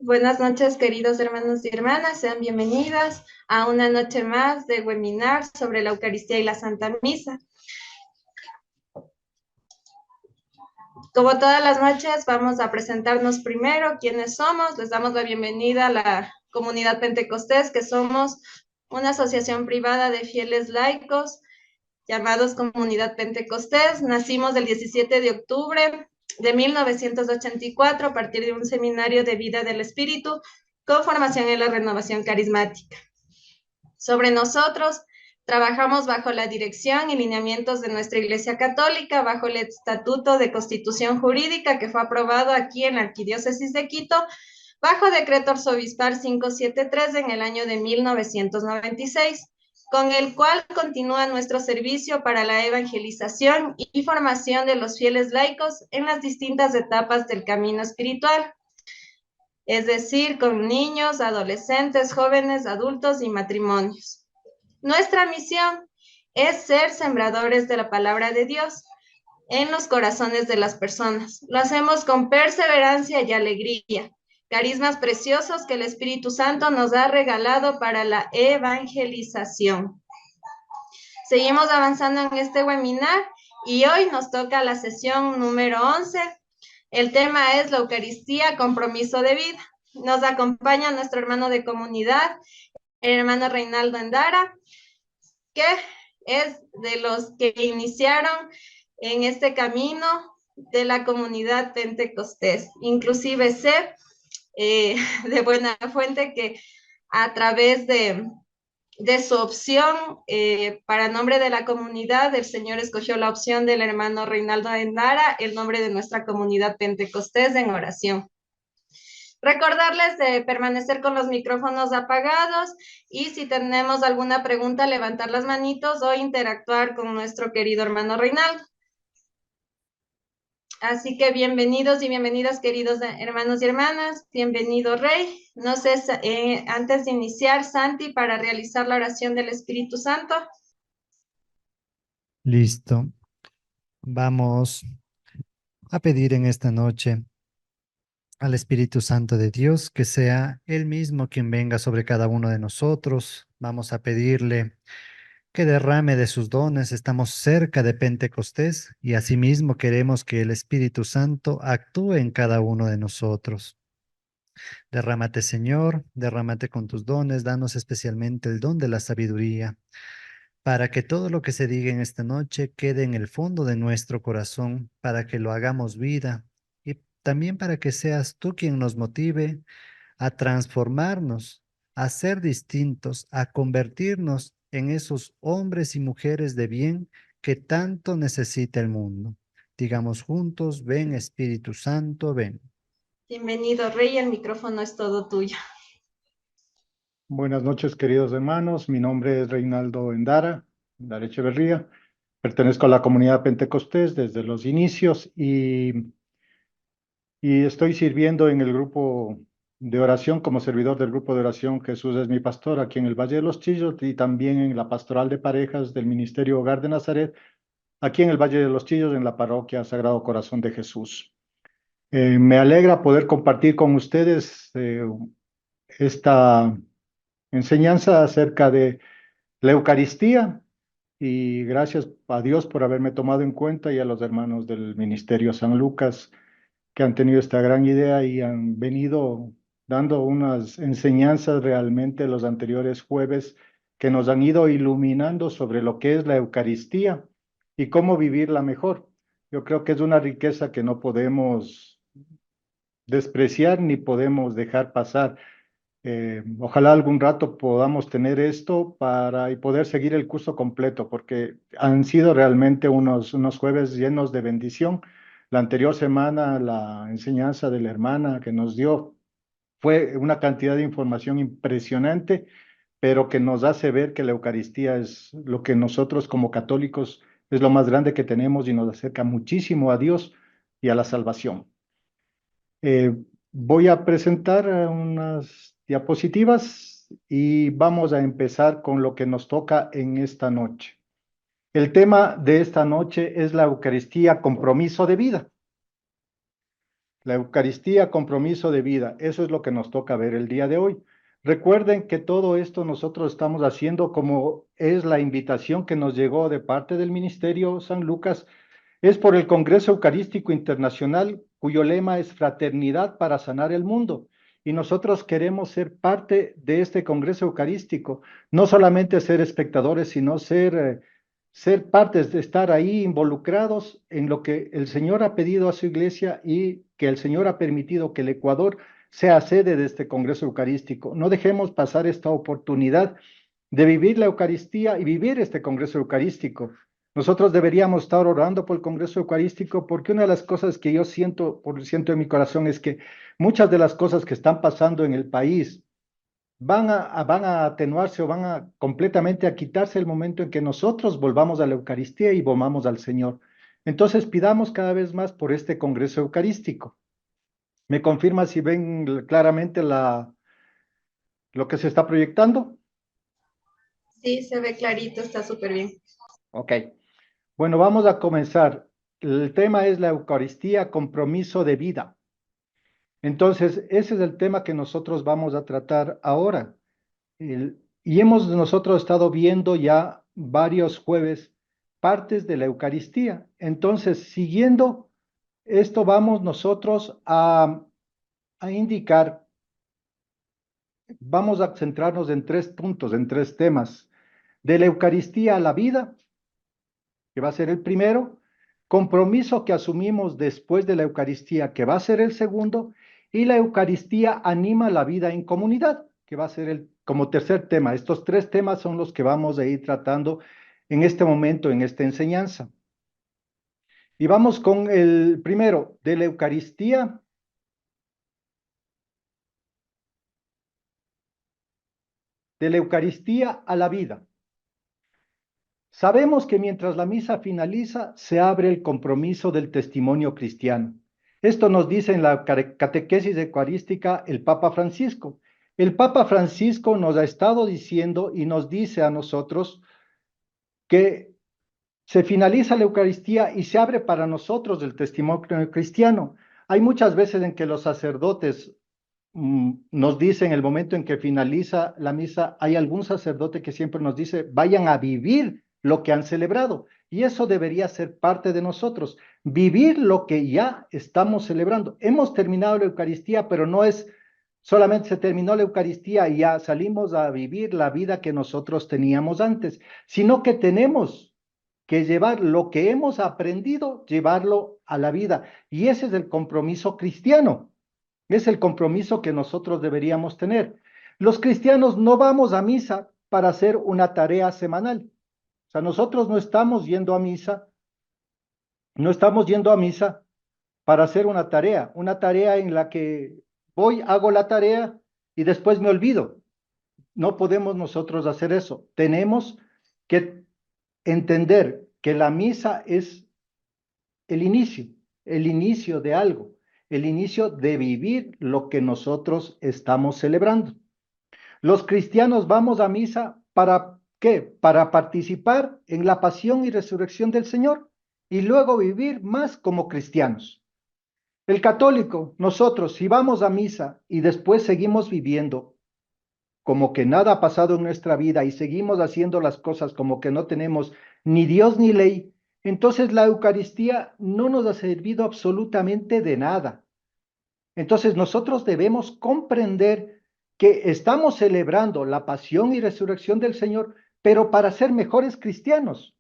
Buenas noches, queridos hermanos y hermanas. Sean bienvenidas a una noche más de webinar sobre la Eucaristía y la Santa Misa. Como todas las noches, vamos a presentarnos primero quiénes somos. Les damos la bienvenida a la comunidad Pentecostés, que somos una asociación privada de fieles laicos llamados Comunidad Pentecostés. Nacimos el 17 de octubre de 1984 a partir de un seminario de vida del Espíritu con formación en la renovación carismática. Sobre nosotros, trabajamos bajo la dirección y lineamientos de nuestra Iglesia Católica, bajo el Estatuto de Constitución Jurídica que fue aprobado aquí en la Arquidiócesis de Quito, bajo Decreto Arzobispal 573 en el año de 1996, con el cual continúa nuestro servicio para la evangelización y formación de los fieles laicos en las distintas etapas del camino espiritual, es decir, con niños, adolescentes, jóvenes, adultos y matrimonios. Nuestra misión es ser sembradores de la palabra de Dios en los corazones de las personas. Lo hacemos con perseverancia y alegría, carismas preciosos que el Espíritu Santo nos ha regalado para la evangelización. Seguimos avanzando en este webinar y hoy nos toca la sesión número 11. El tema es la Eucaristía, compromiso de vida. Nos acompaña nuestro hermano de comunidad, el hermano Reinaldo Endara, que es de los que iniciaron en este camino de la comunidad Pentecostés. Inclusive sé de buena fuente que a través de su opción para nombre de la comunidad, el Señor escogió la opción del hermano Reinaldo Endara, el nombre de nuestra comunidad Pentecostés en oración. Recordarles de permanecer con los micrófonos apagados y si tenemos alguna pregunta, levantar las manitos o interactuar con nuestro querido hermano Reinaldo. Así que bienvenidos y bienvenidas, queridos hermanos y hermanas. Bienvenido, Rey. No sé, antes de iniciar, Santi, para realizar la oración del Espíritu Santo. Listo. Vamos a pedir en esta noche al Espíritu Santo de Dios que sea Él mismo quien venga sobre cada uno de nosotros. Vamos a pedirle que derrame de sus dones. Estamos cerca de Pentecostés y asimismo queremos que el Espíritu Santo actúe en cada uno de nosotros. Derrámate, Señor, derrámate con tus dones, danos especialmente el don de la sabiduría, para que todo lo que se diga en esta noche quede en el fondo de nuestro corazón, para que lo hagamos vida y también para que seas tú quien nos motive a transformarnos, a ser distintos, a convertirnos en esos hombres y mujeres de bien que tanto necesita el mundo. Digamos juntos, ven Espíritu Santo, ven. Bienvenido, Rey. El micrófono es todo tuyo. Buenas noches, queridos hermanos. Mi nombre es Reinaldo Endara Echeverría. Pertenezco a la comunidad Pentecostés desde los inicios y estoy sirviendo en el grupo de oración como servidor del grupo de oración Jesús es mi pastor aquí en el Valle de los Chillos y también en la pastoral de parejas del Ministerio Hogar de Nazaret aquí en el Valle de los Chillos en la parroquia Sagrado Corazón de Jesús. Me alegra poder compartir con ustedes esta enseñanza acerca de la Eucaristía y gracias a Dios por haberme tomado en cuenta y a los hermanos del Ministerio San Lucas que han tenido esta gran idea y han venido dando unas enseñanzas realmente los anteriores jueves que nos han ido iluminando sobre lo que es la Eucaristía y cómo vivirla mejor. Yo creo que es una riqueza que no podemos despreciar ni podemos dejar pasar. Ojalá algún rato podamos tener esto para y poder seguir el curso completo, porque han sido realmente unos jueves llenos de bendición. La anterior semana, la enseñanza de la hermana que nos dio fue una cantidad de información impresionante, pero que nos hace ver que la Eucaristía es lo que nosotros como católicos es lo más grande que tenemos y nos acerca muchísimo a Dios y a la salvación. Eh, Voy a presentar unas diapositivas y vamos a empezar con lo que nos toca en esta noche. El tema de esta noche es la Eucaristía, compromiso de vida. La Eucaristía, compromiso de vida. Eso es lo que nos toca ver el día de hoy. Recuerden que todo esto nosotros estamos haciendo como es la invitación que nos llegó de parte del Ministerio San Lucas. Es por el Congreso Eucarístico Internacional, cuyo lema es Fraternidad para sanar el mundo. Y nosotros queremos ser parte de este Congreso Eucarístico, no solamente ser espectadores, sino ser partes de estar ahí involucrados en lo que el Señor ha pedido a su iglesia y que el Señor ha permitido que el Ecuador sea sede de este Congreso Eucarístico. No dejemos pasar esta oportunidad de vivir la Eucaristía y vivir este Congreso Eucarístico. Nosotros deberíamos estar orando por el Congreso Eucarístico porque una de las cosas que yo siento en mi corazón es que muchas de las cosas que están pasando en el país van a atenuarse o van a completamente a quitarse el momento en que nosotros volvamos a la Eucaristía y volvamos al Señor. Entonces pidamos cada vez más por este Congreso Eucarístico. ¿Me confirma si ven claramente lo que se está proyectando? Sí, se ve clarito, está súper bien. Ok. Bueno, vamos a comenzar. El tema es la Eucaristía, compromiso de vida. Entonces, ese es el tema que nosotros vamos a tratar ahora. Y hemos nosotros estado viendo ya varios jueves partes de la Eucaristía. Entonces, siguiendo esto, vamos nosotros a indicar, vamos a centrarnos en 3 puntos, en 3 temas. De la Eucaristía a la vida, que va a ser el primero, compromiso que asumimos después de la Eucaristía, que va a ser el segundo, y la Eucaristía anima la vida en comunidad, que va a ser como tercer tema. Estos 3 temas son los que vamos a ir tratando en este momento, en esta enseñanza. Y vamos con el primero, de la Eucaristía a la vida. Sabemos que mientras la misa finaliza, se abre el compromiso del testimonio cristiano. Esto nos dice en la catequesis eucarística el Papa Francisco. El Papa Francisco nos ha estado diciendo y nos dice a nosotros que se finaliza la Eucaristía y se abre para nosotros el testimonio cristiano. Hay muchas veces en que los sacerdotes nos dicen, en el momento en que finaliza la misa, hay algún sacerdote que siempre nos dice, vayan a vivir lo que han celebrado. Y eso debería ser parte de nosotros, vivir lo que ya estamos celebrando. Hemos terminado la Eucaristía, pero no es solamente se terminó la Eucaristía y ya salimos a vivir la vida que nosotros teníamos antes, sino que tenemos que llevar lo que hemos aprendido, llevarlo a la vida. Y ese es el compromiso cristiano. Es el compromiso que nosotros deberíamos tener. Los cristianos no vamos a misa para hacer una tarea semanal. O sea, nosotros no estamos yendo a misa, para hacer una tarea en la que voy, hago la tarea y después me olvido. No podemos nosotros hacer eso. Tenemos que entender que la misa es el inicio de algo, el inicio de vivir lo que nosotros estamos celebrando. Los cristianos vamos a misa ¿para qué? Para participar en la pasión y resurrección del Señor y luego vivir más como cristianos. El católico, nosotros, si vamos a misa y después seguimos viviendo como que nada ha pasado en nuestra vida y seguimos haciendo las cosas como que no tenemos ni Dios ni ley, entonces la Eucaristía no nos ha servido absolutamente de nada. Entonces nosotros debemos comprender que estamos celebrando la pasión y resurrección del Señor, pero para ser mejores cristianos.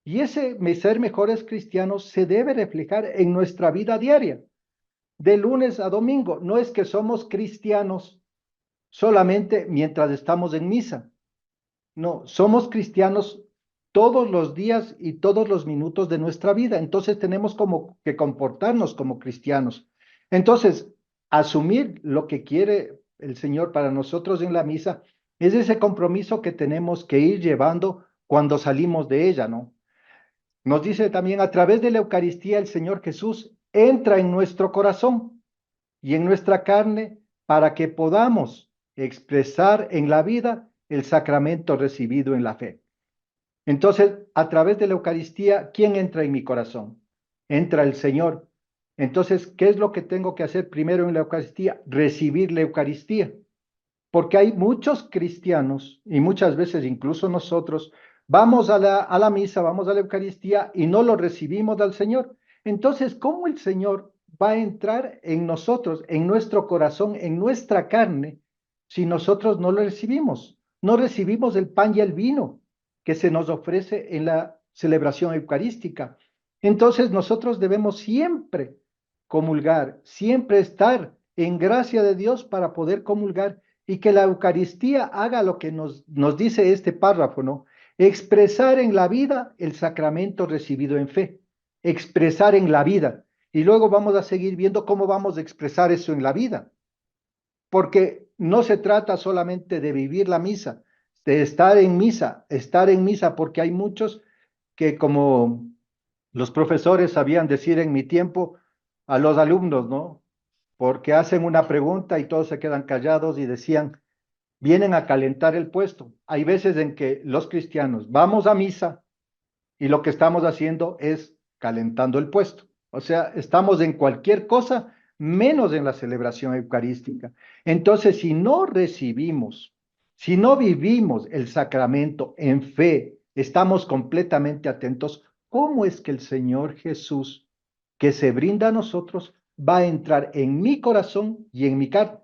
Y ese ser mejores cristianos se debe reflejar en nuestra vida diaria, de lunes a domingo. No es que somos cristianos solamente mientras estamos en misa. No, somos cristianos todos los días y todos los minutos de nuestra vida. Entonces tenemos como que comportarnos como cristianos. Entonces, asumir lo que quiere el Señor para nosotros en la misa es ese compromiso que tenemos que ir llevando cuando salimos de ella, ¿no? Nos dice también, a través de la Eucaristía, el Señor Jesús entra en nuestro corazón y en nuestra carne para que podamos expresar en la vida el sacramento recibido en la fe. Entonces, a través de la Eucaristía, ¿quién entra en mi corazón? Entra el Señor Entonces, ¿qué es lo que tengo que hacer primero en la Eucaristía? Recibir la Eucaristía. Porque hay muchos cristianos, y muchas veces incluso nosotros, vamos a la misa, vamos a la Eucaristía y no lo recibimos al Señor. Entonces, ¿cómo el Señor va a entrar en nosotros, en nuestro corazón, en nuestra carne, si nosotros no lo recibimos? No recibimos el pan y el vino que se nos ofrece en la celebración eucarística. Entonces, nosotros debemos siempre comulgar, siempre estar en gracia de Dios para poder comulgar y que la Eucaristía haga lo que nos dice este párrafo, ¿no? Expresar en la vida el sacramento recibido en fe, expresar en la vida. Y luego vamos a seguir viendo cómo vamos a expresar eso en la vida, porque no se trata solamente de vivir la misa, de estar en misa, porque hay muchos que como los profesores sabían decir en mi tiempo a los alumnos, ¿no? Porque hacen una pregunta y todos se quedan callados y decían, vienen a calentar el puesto. Hay veces en que los cristianos vamos a misa y lo que estamos haciendo es calentando el puesto. O sea, estamos en cualquier cosa menos en la celebración eucarística. Entonces, si no recibimos, si no vivimos el sacramento en fe, estamos completamente atentos, ¿cómo es que el Señor Jesús, que se brinda a nosotros, va a entrar en mi corazón y en mi carne?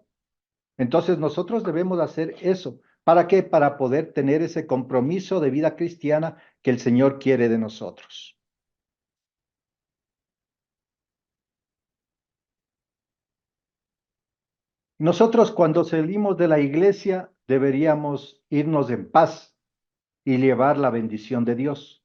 Entonces nosotros debemos hacer eso. ¿Para qué? Para poder tener ese compromiso de vida cristiana que el Señor quiere de nosotros. Nosotros cuando salimos de la iglesia deberíamos irnos en paz y llevar la bendición de Dios.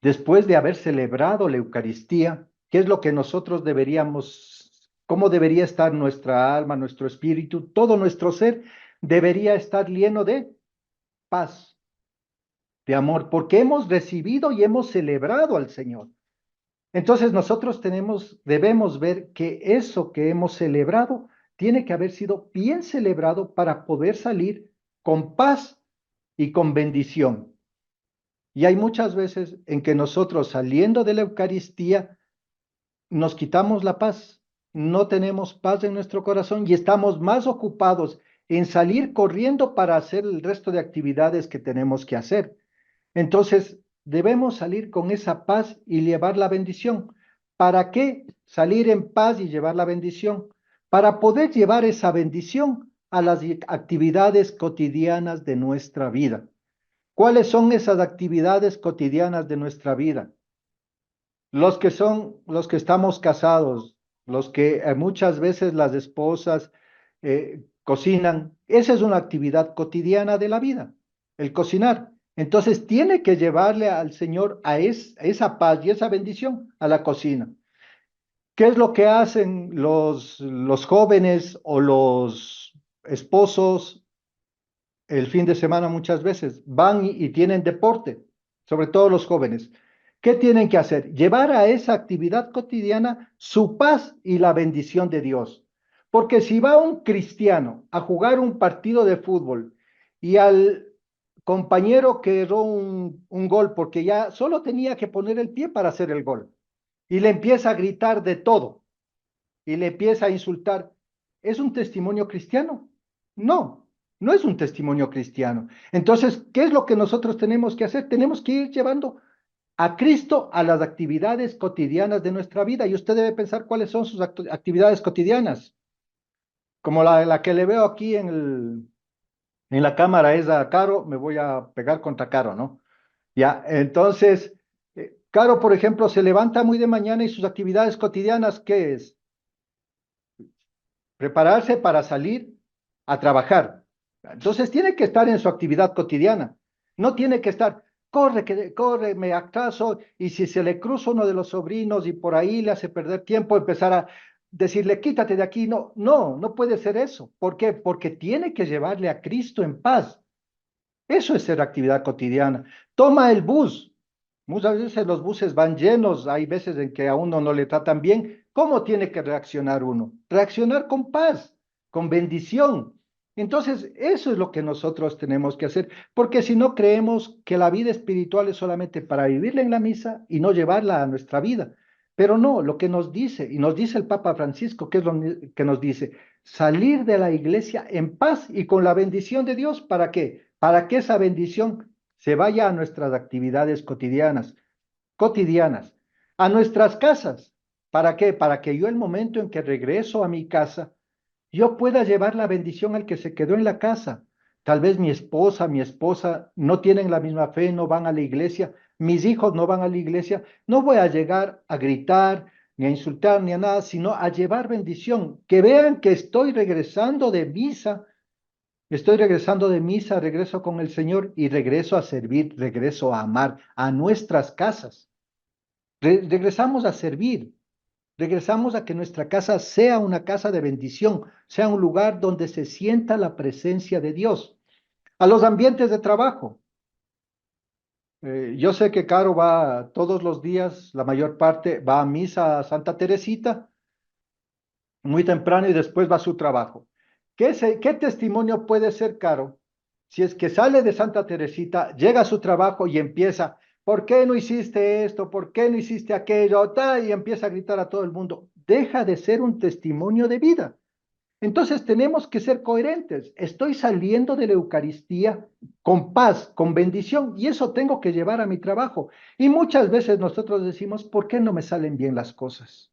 Después de haber celebrado la Eucaristía, ¿qué es lo que nosotros deberíamos, cómo debería estar nuestra alma, nuestro espíritu, todo nuestro ser? Debería estar lleno de paz, de amor, porque hemos recibido y hemos celebrado al Señor. Entonces nosotros debemos ver que eso que hemos celebrado tiene que haber sido bien celebrado para poder salir con paz y con bendición. Y hay muchas veces en que nosotros saliendo de la Eucaristía nos quitamos la paz, no tenemos paz en nuestro corazón y estamos más ocupados en salir corriendo para hacer el resto de actividades que tenemos que hacer. Entonces, debemos salir con esa paz y llevar la bendición. ¿Para qué salir en paz y llevar la bendición? Para poder llevar esa bendición a las actividades cotidianas de nuestra vida. ¿Cuáles son esas actividades cotidianas de nuestra vida? Los que estamos casados, los que muchas veces las esposas cocinan, esa es una actividad cotidiana de la vida, el cocinar. Entonces tiene que llevarle al Señor a esa paz y esa bendición a la cocina. ¿Qué es lo que hacen los jóvenes o los esposos el fin de semana muchas veces? Van y tienen deporte, sobre todo los jóvenes. ¿Qué tienen que hacer? Llevar a esa actividad cotidiana su paz y la bendición de Dios. Porque si va un cristiano a jugar un partido de fútbol y al compañero que erró un gol porque ya solo tenía que poner el pie para hacer el gol y le empieza a gritar de todo y le empieza a insultar, ¿es un testimonio cristiano? No, no es un testimonio cristiano. Entonces, ¿qué es lo que nosotros tenemos que hacer? Tenemos que ir llevando a Cristo a las actividades cotidianas de nuestra vida y usted debe pensar cuáles son sus actividades cotidianas. Como la que le veo aquí en la cámara es a Caro, me voy a pegar contra Caro, ¿no? Ya, entonces, Caro, por ejemplo, se levanta muy de mañana y sus actividades cotidianas, ¿qué es? Prepararse para salir a trabajar. Entonces tiene que estar en su actividad cotidiana. No tiene que estar, corre, me atraso, y si se le cruza uno de los sobrinos y por ahí le hace perder tiempo, empezar a decirle, quítate de aquí. No, no, no puede ser eso. ¿Por qué? Porque tiene que llevarle a Cristo en paz. Eso es ser actividad cotidiana. Toma el bus. Muchas veces los buses van llenos, hay veces en que a uno no le tratan bien. ¿Cómo tiene que reaccionar uno? Reaccionar con paz, con bendición. Entonces, eso es lo que nosotros tenemos que hacer, porque si no creemos que la vida espiritual es solamente para vivirla en la misa y no llevarla a nuestra vida. Pero no, lo que nos dice, y nos dice el Papa Francisco, que es lo que nos dice, salir de la iglesia en paz y con la bendición de Dios. ¿Para qué? Para que esa bendición se vaya a nuestras actividades cotidianas, a nuestras casas. ¿Para qué? Para que yo el momento en que regreso a mi casa, yo pueda llevar la bendición al que se quedó en la casa. Tal vez mi esposa no tienen la misma fe, no van a la iglesia, mis hijos no van a la iglesia. No voy a llegar a gritar, ni a insultar, ni a nada, sino a llevar bendición. Que vean que regreso con el Señor y regreso a servir, regreso a amar a nuestras casas. Regresamos a servir. Regresamos a que nuestra casa sea una casa de bendición, sea un lugar donde se sienta la presencia de Dios. A los ambientes de trabajo. Yo sé que Caro va todos los días, la mayor parte, va a misa a Santa Teresita, muy temprano y después va a su trabajo. ¿Qué testimonio puede ser, Caro, si es que sale de Santa Teresita, llega a su trabajo y empieza, ¿por qué no hiciste esto? ¿Por qué no hiciste aquello? Y empieza a gritar a todo el mundo. Deja de ser un testimonio de vida. Entonces tenemos que ser coherentes. Estoy saliendo de la Eucaristía con paz, con bendición, y eso tengo que llevar a mi trabajo. Y muchas veces nosotros decimos, ¿por qué no me salen bien las cosas?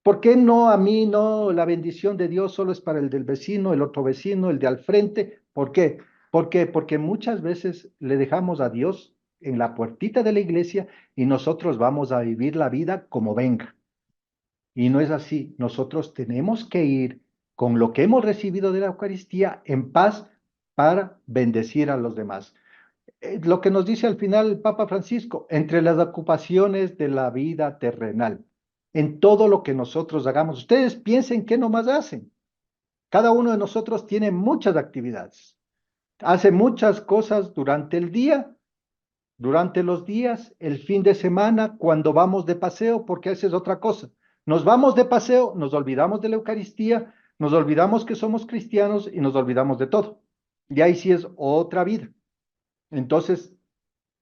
¿Por qué no a mí, no? La bendición de Dios solo es para el del vecino, el otro vecino, el de al frente. ¿Por qué? ¿Por qué? Porque muchas veces le dejamos a Dios en la puertita de la iglesia y nosotros vamos a vivir la vida como venga. Y no es así. Nosotros tenemos que ir con lo que hemos recibido de la Eucaristía en paz para bendecir a los demás. Lo que nos dice al final el Papa Francisco, entre las ocupaciones de la vida terrenal, en todo lo que nosotros hagamos, ustedes piensen qué nomás hacen. Cada uno de nosotros tiene muchas actividades, hace muchas cosas durante el día, durante los días, el fin de semana, cuando vamos de paseo, porque esa es otra cosa. Nos vamos de paseo, nos olvidamos de la Eucaristía, nos olvidamos que somos cristianos y nos olvidamos de todo. Y ahí sí es otra vida. Entonces,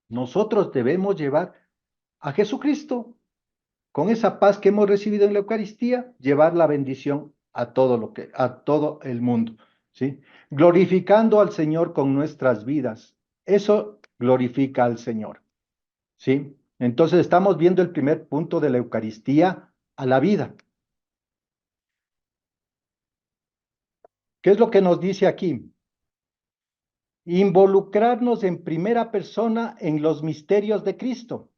nosotros debemos llevar a Jesucristo con esa paz que hemos recibido en la Eucaristía, llevar la bendición a todo el mundo, ¿sí? Glorificando al Señor con nuestras vidas. Eso glorifica al Señor, ¿sí? Entonces estamos viendo el primer punto de la Eucaristía a la vida. ¿Qué es lo que nos dice aquí? Involucrarnos en primera persona en los misterios de Cristo.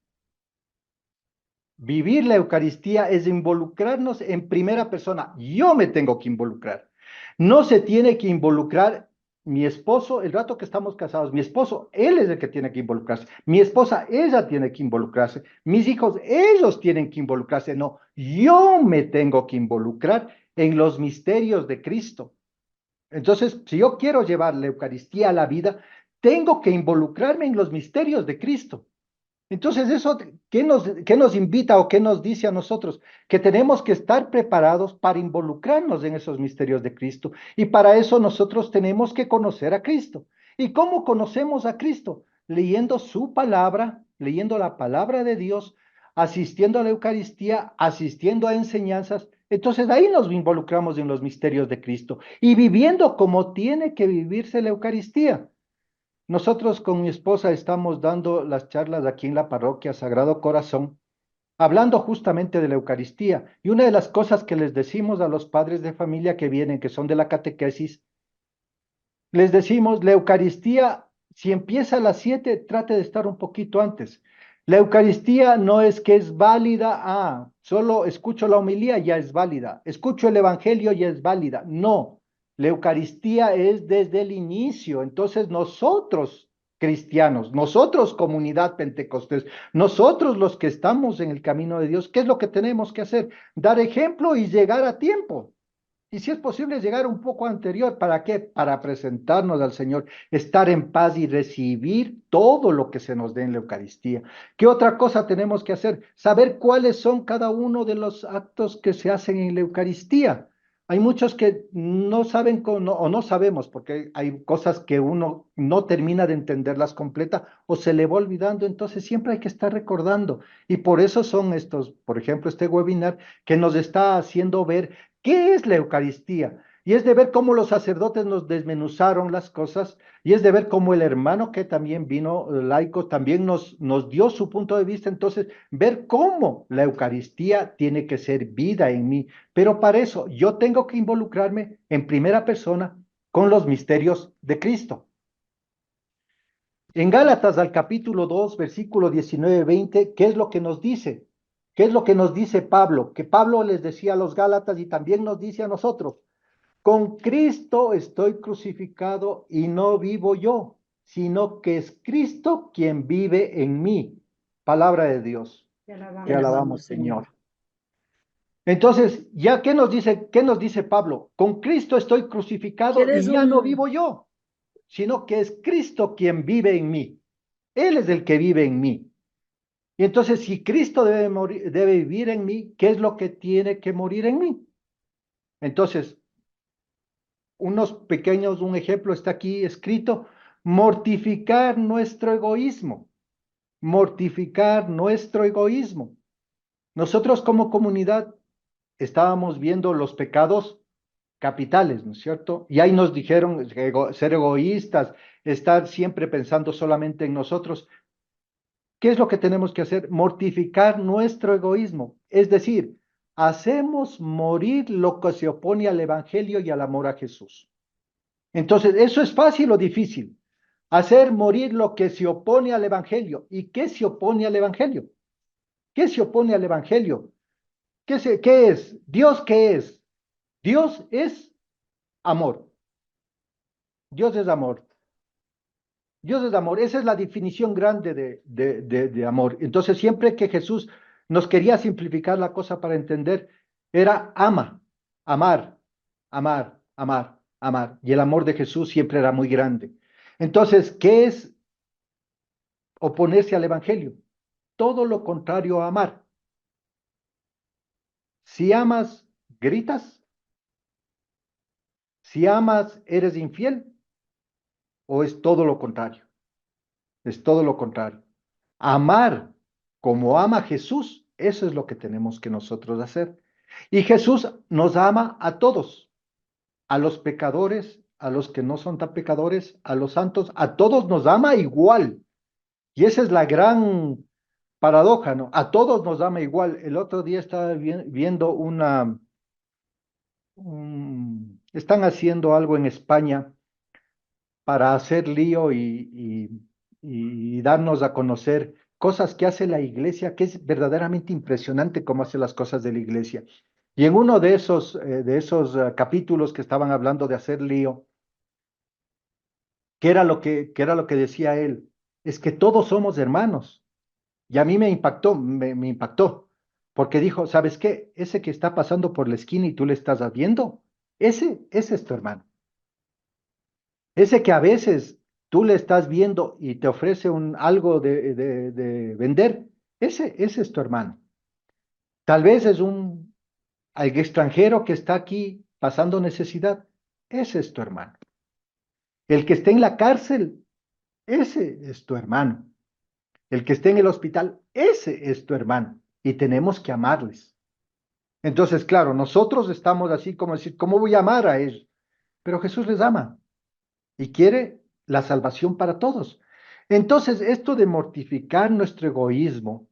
Vivir la Eucaristía es involucrarnos en primera persona. Yo me tengo que involucrar. No se tiene que involucrar mi esposo el rato que estamos casados. Mi esposo, él es el que tiene que involucrarse. Mi esposa, ella tiene que involucrarse. Mis hijos, ellos tienen que involucrarse. No, yo me tengo que involucrar en los misterios de Cristo. Entonces, si yo quiero llevar la Eucaristía a la vida, tengo que involucrarme en los misterios de Cristo. Entonces, eso, ¿qué nos invita o qué nos dice a nosotros? Que tenemos que estar preparados para involucrarnos en esos misterios de Cristo. Y para eso nosotros tenemos que conocer a Cristo. ¿Y cómo conocemos a Cristo? Leyendo su palabra, leyendo la palabra de Dios, asistiendo a la Eucaristía, asistiendo a enseñanzas. Entonces ahí nos involucramos en los misterios de Cristo y viviendo como tiene que vivirse la Eucaristía. Nosotros con mi esposa estamos dando las charlas aquí en la parroquia Sagrado Corazón, hablando justamente de la Eucaristía. Y una de las cosas que les decimos a los padres de familia que vienen, que son de la catequesis, les decimos, la Eucaristía, si empieza a las 7, trate de estar un poquito antes. La Eucaristía no es que es válida, solo escucho la homilía, ya es válida. Escucho el Evangelio, ya es válida. No, la Eucaristía es desde el inicio. Entonces nosotros, cristianos, nosotros, comunidad pentecostés, nosotros los que estamos en el camino de Dios, ¿qué es lo que tenemos que hacer? Dar ejemplo y llegar a tiempo. Y si es posible llegar un poco anterior, ¿para qué? Para presentarnos al Señor, estar en paz y recibir todo lo que se nos dé en la Eucaristía. ¿Qué otra cosa tenemos que hacer? Saber cuáles son cada uno de los actos que se hacen en la Eucaristía. Hay muchos que no saben o no sabemos, porque hay cosas que uno no termina de entenderlas completa o se le va olvidando, entonces siempre hay que estar recordando. Y por eso son estos, por ejemplo, este webinar que nos está haciendo ver qué es la Eucaristía. Y es de ver cómo los sacerdotes nos desmenuzaron las cosas, y es de ver cómo el hermano que también vino, laico, también nos dio su punto de vista. Entonces, ver cómo la Eucaristía tiene que ser vida en mí, pero para eso yo tengo que involucrarme en primera persona con los misterios de Cristo. En Gálatas al capítulo 2, versículo 19-20, ¿qué es lo que nos dice? ¿Qué es lo que nos dice Pablo? Que Pablo les decía a los Gálatas y también nos dice a nosotros: con Cristo estoy crucificado y no vivo yo, sino que es Cristo quien vive en mí. Palabra de Dios. Te alabamos, Señor. Entonces, ¿ya qué nos dice Pablo? Con Cristo estoy crucificado y ya no vivo yo, sino que es Cristo quien vive en mí. Él es el que vive en mí. Y entonces, si Cristo debe vivir en mí, ¿qué es lo que tiene que morir en mí? Entonces, un ejemplo está aquí escrito: mortificar nuestro egoísmo, mortificar nuestro egoísmo. Nosotros como comunidad estábamos viendo los pecados capitales, ¿no es cierto? Y ahí nos dijeron ser egoístas, estar siempre pensando solamente en nosotros. ¿Qué es lo que tenemos que hacer? Mortificar nuestro egoísmo. Es decir, hacemos morir lo que se opone al Evangelio y al amor a Jesús. Entonces, ¿eso es fácil o difícil? Hacer morir lo que se opone al Evangelio. ¿Y qué se opone al Evangelio? ¿Qué se opone al Evangelio? ¿Qué es? ¿Dios qué es? Dios es amor. Dios es amor. Dios es amor. Esa es la definición grande de amor. Entonces, siempre que Jesús nos quería simplificar la cosa para entender, era ama, amar, amar, amar, amar. Y el amor de Jesús siempre era muy grande. Entonces, ¿qué es oponerse al Evangelio? Todo lo contrario a amar. Si amas, gritas. Si amas, eres infiel. ¿O es todo lo contrario? Es todo lo contrario. Amar como ama Jesús, eso es lo que tenemos que nosotros hacer. Y Jesús nos ama a todos, a los pecadores, a los que no son tan pecadores, a los santos, a todos nos ama igual. Y esa es la gran paradoja, ¿no? A todos nos ama igual. El otro día estaba viendo están haciendo algo en España para hacer lío y darnos a conocer cosas que hace la iglesia, que es verdaderamente impresionante cómo hace las cosas de la iglesia. Y en uno de esos capítulos que estaban hablando de hacer lío, qué era lo que decía él? Es que todos somos hermanos. Y a mí me impactó, me impactó, porque dijo: ¿sabes qué? Ese que está pasando por la esquina y tú le estás viendo, ese es tu hermano. Ese que a veces tú le estás viendo y te ofrece algo de vender, ese es tu hermano. Tal vez es un extranjero que está aquí pasando necesidad, ese es tu hermano. El que esté en la cárcel, ese es tu hermano. El que esté en el hospital, ese es tu hermano. Y tenemos que amarles. Entonces, claro, nosotros estamos así como decir: ¿cómo voy a amar a ellos? Pero Jesús les ama y quiere la salvación para todos. Entonces, esto de mortificar nuestro egoísmo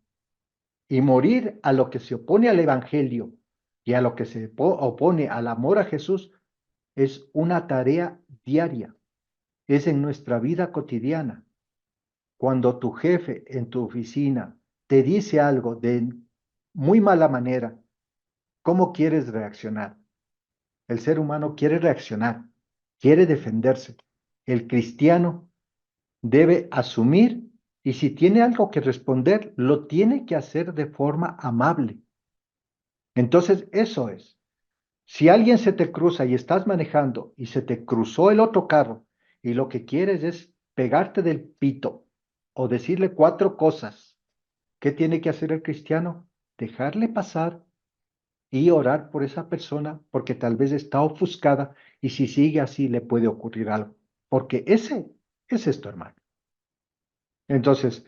y morir a lo que se opone al Evangelio y a lo que se opone al amor a Jesús es una tarea diaria, es en nuestra vida cotidiana. Cuando tu jefe en tu oficina te dice algo de muy mala manera, ¿cómo quieres reaccionar? El ser humano quiere reaccionar, quiere defenderse. El cristiano debe asumir, y si tiene algo que responder, lo tiene que hacer de forma amable. Entonces, eso es. Si alguien se te cruza y estás manejando y se te cruzó el otro carro y lo que quieres es pegarte del pito o decirle cuatro cosas, ¿qué tiene que hacer el cristiano? Dejarle pasar y orar por esa persona porque tal vez está ofuscada y si sigue así le puede ocurrir algo, porque ese es tu hermano. Entonces,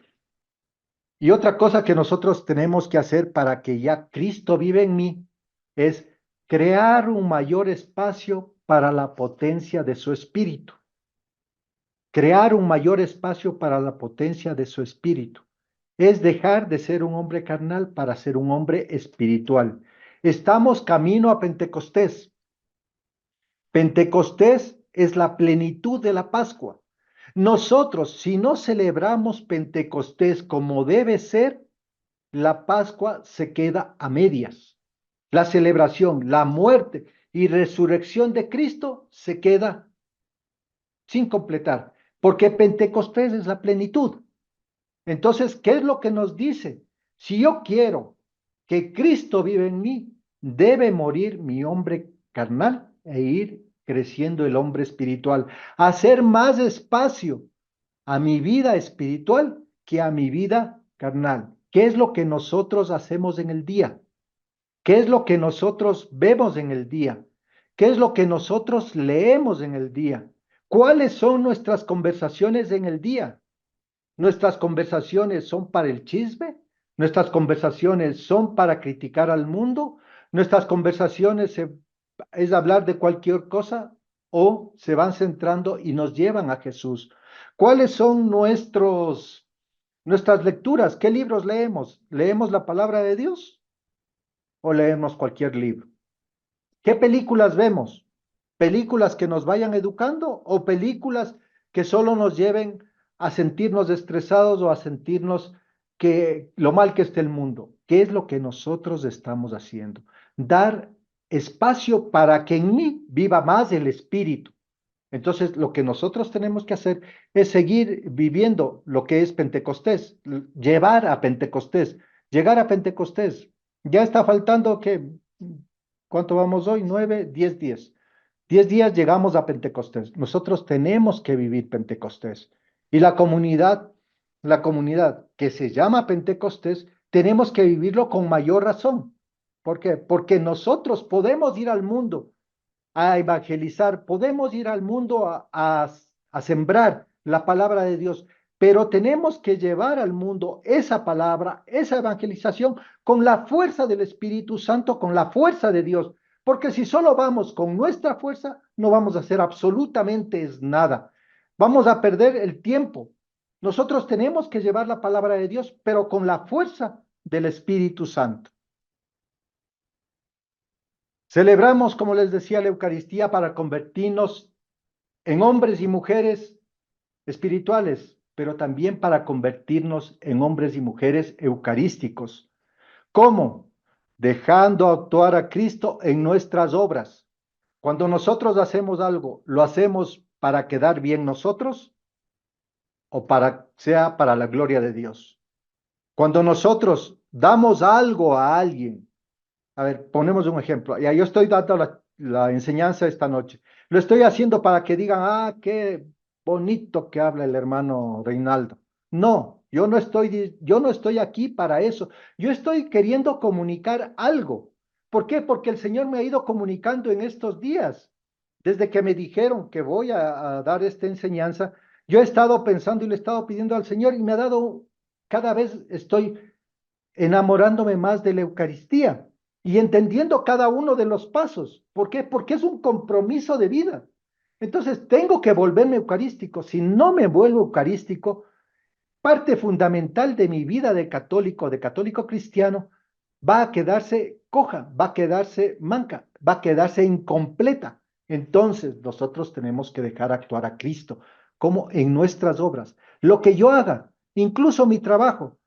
y otra cosa que nosotros tenemos que hacer para que ya Cristo vive en mí es crear un mayor espacio para la potencia de su espíritu. Crear un mayor espacio para la potencia de su espíritu. Es dejar de ser un hombre carnal para ser un hombre espiritual. Estamos camino a Pentecostés. Pentecostés es la plenitud de la Pascua. Nosotros, si no celebramos Pentecostés como debe ser, la Pascua se queda a medias. La celebración, la muerte y resurrección de Cristo se queda sin completar, porque Pentecostés es la plenitud. Entonces, ¿qué es lo que nos dice? Si yo quiero que Cristo vive en mí, debe morir mi hombre carnal e ir creciendo el hombre espiritual, hacer más espacio a mi vida espiritual que a mi vida carnal. ¿Qué es lo que nosotros hacemos en el día? ¿Qué es lo que nosotros vemos en el día? ¿Qué es lo que nosotros leemos en el día? ¿Cuáles son nuestras conversaciones en el día? ¿Nuestras conversaciones son para el chisme? ¿Nuestras conversaciones son para criticar al mundo? ¿Nuestras conversaciones es hablar de cualquier cosa o se van centrando y nos llevan a Jesús? ¿Cuáles son nuestras lecturas? ¿Qué libros leemos? ¿Leemos la palabra de Dios o leemos cualquier libro? ¿Qué películas vemos? ¿Películas que nos vayan educando o películas que solo nos lleven a sentirnos estresados o a sentirnos que lo mal que está el mundo? ¿Qué es lo que nosotros estamos haciendo? Dar espacio para que en mí viva más el espíritu. Entonces, lo que nosotros tenemos que hacer es seguir viviendo lo que es Pentecostés, llevar a Pentecostés, llegar a Pentecostés. Ya está faltando que, ¿cuánto vamos hoy? 9, 10 días. 10 días llegamos a Pentecostés. Nosotros tenemos que vivir Pentecostés. Y la comunidad que se llama Pentecostés, tenemos que vivirlo con mayor razón. ¿Por qué? Porque nosotros podemos ir al mundo a evangelizar, podemos ir al mundo a sembrar la palabra de Dios, pero tenemos que llevar al mundo esa palabra, esa evangelización con la fuerza del Espíritu Santo, con la fuerza de Dios, porque si solo vamos con nuestra fuerza, no vamos a hacer absolutamente nada. Vamos a perder el tiempo. Nosotros tenemos que llevar la palabra de Dios, pero con la fuerza del Espíritu Santo. Celebramos, como les decía, la Eucaristía para convertirnos en hombres y mujeres espirituales, pero también para convertirnos en hombres y mujeres eucarísticos. ¿Cómo? Dejando actuar a Cristo en nuestras obras. Cuando nosotros hacemos algo, ¿lo hacemos para quedar bien nosotros o sea para la gloria de Dios? Cuando nosotros damos algo a alguien, a ver, ponemos un ejemplo. Ya yo estoy dando la enseñanza esta noche. Lo estoy haciendo para que digan, ah, qué bonito que habla el hermano Reinaldo. No, yo no estoy aquí para eso. Yo estoy queriendo comunicar algo. ¿Por qué? Porque el Señor me ha ido comunicando en estos días. Desde que me dijeron que voy a dar esta enseñanza, yo he estado pensando y le he estado pidiendo al Señor y me ha dado, cada vez estoy enamorándome más de la Eucaristía y entendiendo cada uno de los pasos. ¿Por qué? Porque es un compromiso de vida. Entonces tengo que volverme eucarístico. Si no me vuelvo eucarístico, parte fundamental de mi vida de católico cristiano, va a quedarse coja, va a quedarse manca, va a quedarse incompleta. Entonces nosotros tenemos que dejar actuar a Cristo, como en nuestras obras. Lo que yo haga, incluso mi trabajo,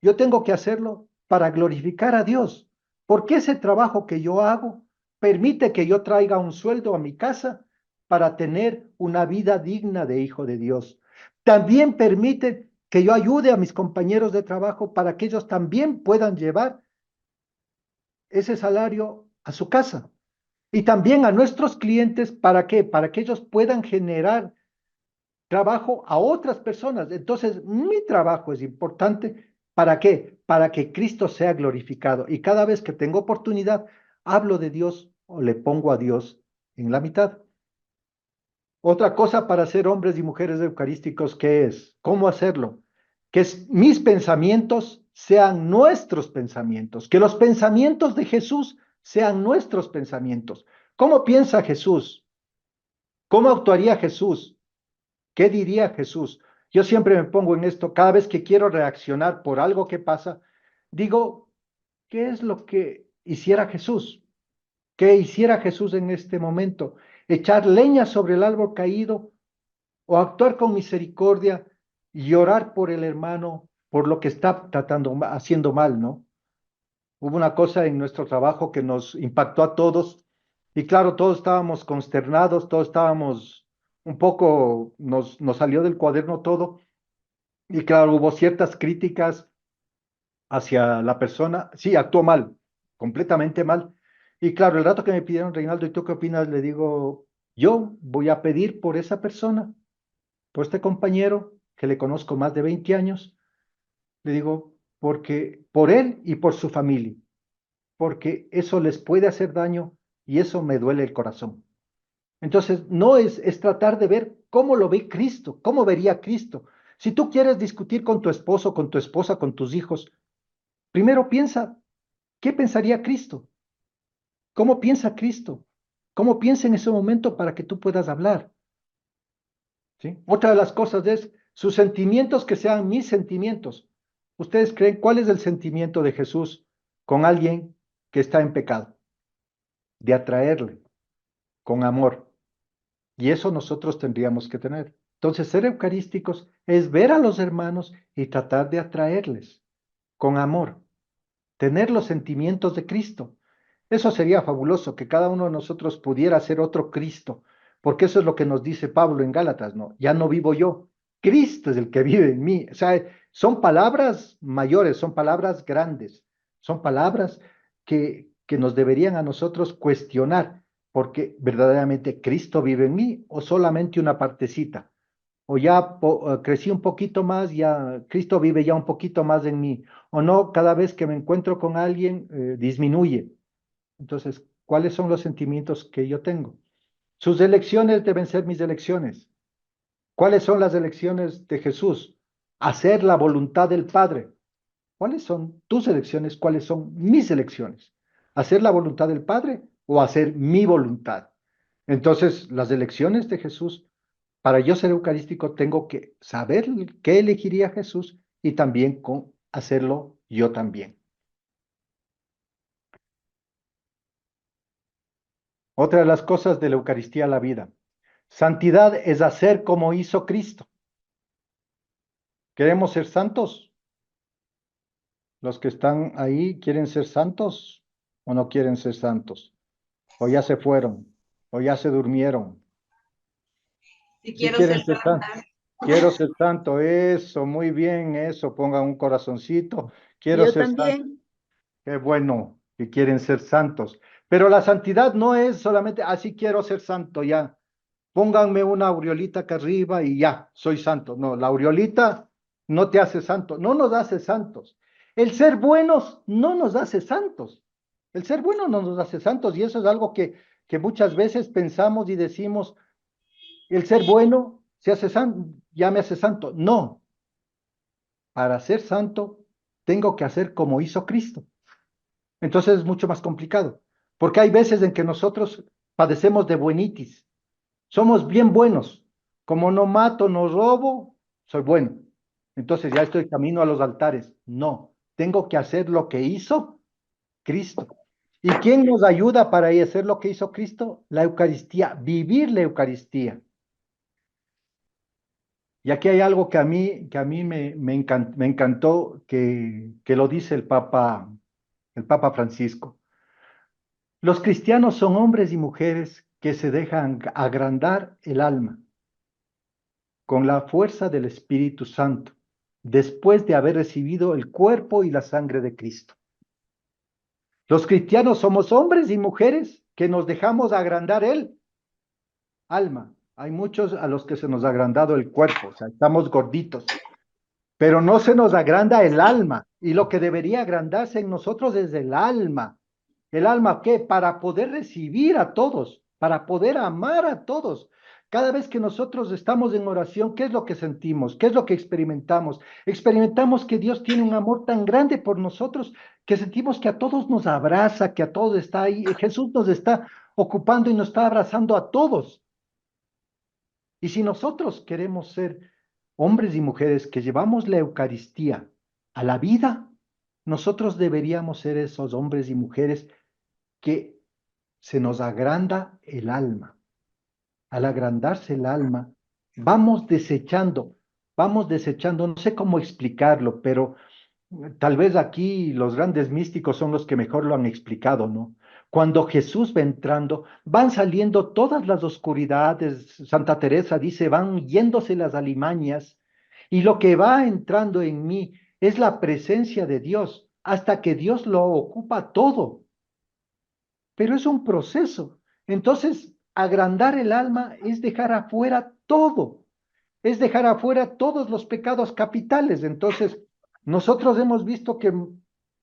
yo tengo que hacerlo para glorificar a Dios, porque ese trabajo que yo hago permite que yo traiga un sueldo a mi casa para tener una vida digna de hijo de Dios. También permite que yo ayude a mis compañeros de trabajo para que ellos también puedan llevar ese salario a su casa. Y también a nuestros clientes, ¿para qué? Para que ellos puedan generar trabajo a otras personas. Entonces, mi trabajo es importante ¿Para qué? Para que Cristo sea glorificado. Y cada vez que tengo oportunidad, hablo de Dios o le pongo a Dios en la mitad. Otra cosa para ser hombres y mujeres eucarísticos, ¿qué es? ¿Cómo hacerlo? Que mis pensamientos sean nuestros pensamientos, que los pensamientos de Jesús sean nuestros pensamientos. ¿Cómo piensa Jesús? ¿Cómo actuaría Jesús? ¿Qué diría Jesús? Yo siempre me pongo en esto, cada vez que quiero reaccionar por algo que pasa, digo, ¿qué es lo que hiciera Jesús? ¿Qué hiciera Jesús en este momento? ¿Echar leña sobre el árbol caído o actuar con misericordia y orar por el hermano por lo que está haciendo mal, ¿no? Hubo una cosa en nuestro trabajo que nos impactó a todos y claro, todos estábamos consternados, todos estábamos un poco, nos salió del cuaderno todo y claro, hubo ciertas críticas hacia la persona, sí, actuó mal, completamente mal. Y claro, el rato que me pidieron, Reinaldo, ¿y tú qué opinas? Le digo, yo voy a pedir por esa persona, por este compañero que le conozco más de 20 años, le digo, porque por él y por su familia, porque eso les puede hacer daño y eso me duele el corazón. Entonces, no es tratar de ver cómo lo ve Cristo, cómo vería Cristo. Si tú quieres discutir con tu esposo, con tu esposa, con tus hijos, primero piensa, ¿qué pensaría Cristo? ¿Cómo piensa Cristo? ¿Cómo piensa en ese momento para que tú puedas hablar? ¿Sí? Otra de las cosas es sus sentimientos que sean mis sentimientos. ¿Ustedes creen cuál es el sentimiento de Jesús con alguien que está en pecado? De atraerle con amor. Y eso nosotros tendríamos que tener. Entonces, ser eucarísticos es ver a los hermanos y tratar de atraerles con amor, tener los sentimientos de Cristo. Eso sería fabuloso, que cada uno de nosotros pudiera ser otro Cristo, porque eso es lo que nos dice Pablo en Gálatas, ¿no? Ya no vivo yo, Cristo es el que vive en mí. O sea, son palabras mayores, son palabras grandes, son palabras que nos deberían a nosotros cuestionar, porque verdaderamente Cristo vive en mí o solamente una partecita. O ya crecí un poquito más, ya Cristo vive ya un poquito más en mí. O no, cada vez que me encuentro con alguien, disminuye. Entonces, ¿cuáles son los sentimientos que yo tengo? Sus elecciones deben ser mis elecciones. ¿Cuáles son las elecciones de Jesús? Hacer la voluntad del Padre. ¿Cuáles son tus elecciones? ¿Cuáles son mis elecciones? ¿Hacer la voluntad del Padre o hacer mi voluntad? Entonces, las elecciones de Jesús, para yo ser eucarístico, tengo que saber qué elegiría Jesús y también hacerlo yo también. Otra de las cosas de la Eucaristía, la vida. Santidad es hacer como hizo Cristo. ¿Queremos ser santos? ¿Los que están ahí quieren ser santos o no quieren ser santos? ¿O ya se fueron? ¿O ya se durmieron? Si Sí quiero ser quieren ser santos. santa. Quiero ser santo, eso, muy bien, eso, pongan un corazoncito. Quiero Yo ser santo. también. Qué bueno que quieren ser santos. Pero la santidad no es solamente, así quiero ser santo, ya. Pónganme una aureolita acá arriba y ya, soy santo. No, la aureolita no te hace santo, no nos hace santos. El ser buenos no nos hace santos. El ser bueno no nos hace santos y eso es algo que muchas veces pensamos y decimos, el ser bueno se hace santo, ya me hace santo. No, para ser santo tengo que hacer como hizo Cristo. Entonces es mucho más complicado, porque hay veces en que nosotros padecemos de buenitis. Somos bien buenos. Como no mato, no robo, soy bueno. Entonces ya estoy camino a los altares. No, tengo que hacer lo que hizo Cristo. ¿Y quién nos ayuda para hacer lo que hizo Cristo? La Eucaristía, vivir la Eucaristía. Y aquí hay algo que a mí me encantó, que lo dice el Papa Francisco. Los cristianos son hombres y mujeres que se dejan agrandar el alma con la fuerza del Espíritu Santo, después de haber recibido el cuerpo y la sangre de Cristo. Los cristianos somos hombres y mujeres que nos dejamos agrandar el alma. Hay muchos a los que se nos ha agrandado el cuerpo, o sea, estamos gorditos. pero no se nos agranda el alma. Y lo que debería agrandarse en nosotros es el alma. ¿El alma qué? Para poder recibir a todos, para poder amar a todos. Cada vez que nosotros estamos en oración, ¿qué es lo que sentimos? ¿Qué es lo que experimentamos? Experimentamos que Dios tiene un amor tan grande por nosotros que sentimos que a todos nos abraza, que a todos está ahí. Jesús nos está ocupando y nos está abrazando a todos. Y si nosotros queremos ser hombres y mujeres que llevamos la Eucaristía a la vida, nosotros deberíamos ser esos hombres y mujeres que se nos agranda el alma. Al agrandarse el alma, vamos desechando, no sé cómo explicarlo, pero tal vez aquí los grandes místicos son los que mejor lo han explicado, ¿no? Cuando Jesús va entrando, van saliendo todas las oscuridades. Santa Teresa dice, van yéndose las alimañas, y lo que va entrando en mí es la presencia de Dios, hasta que Dios lo ocupa todo. Pero es un proceso. Entonces, agrandar el alma es dejar afuera todo, es dejar afuera todos los pecados capitales. Entonces, nosotros hemos visto que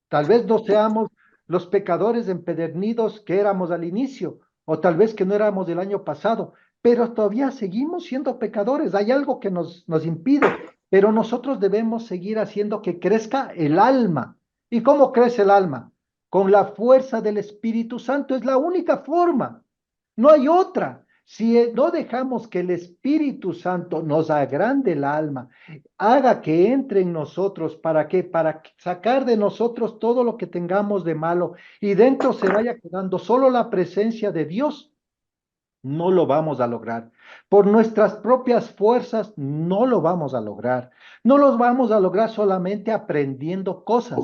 tal vez no seamos los pecadores empedernidos que éramos al inicio, o tal vez que no éramos del año pasado, pero todavía seguimos siendo pecadores. Hay algo que nos impide, pero nosotros debemos seguir haciendo que crezca el alma. ¿Y cómo crece el alma? Con la fuerza del Espíritu Santo. Es la única forma. No hay otra. Si no dejamos que el Espíritu Santo nos agrande el alma, haga que entre en nosotros, ¿para qué? Para sacar de nosotros todo lo que tengamos de malo y dentro se vaya quedando solo la presencia de Dios, no lo vamos a lograr. Por nuestras propias fuerzas no lo vamos a lograr. No los vamos a lograr solamente aprendiendo cosas,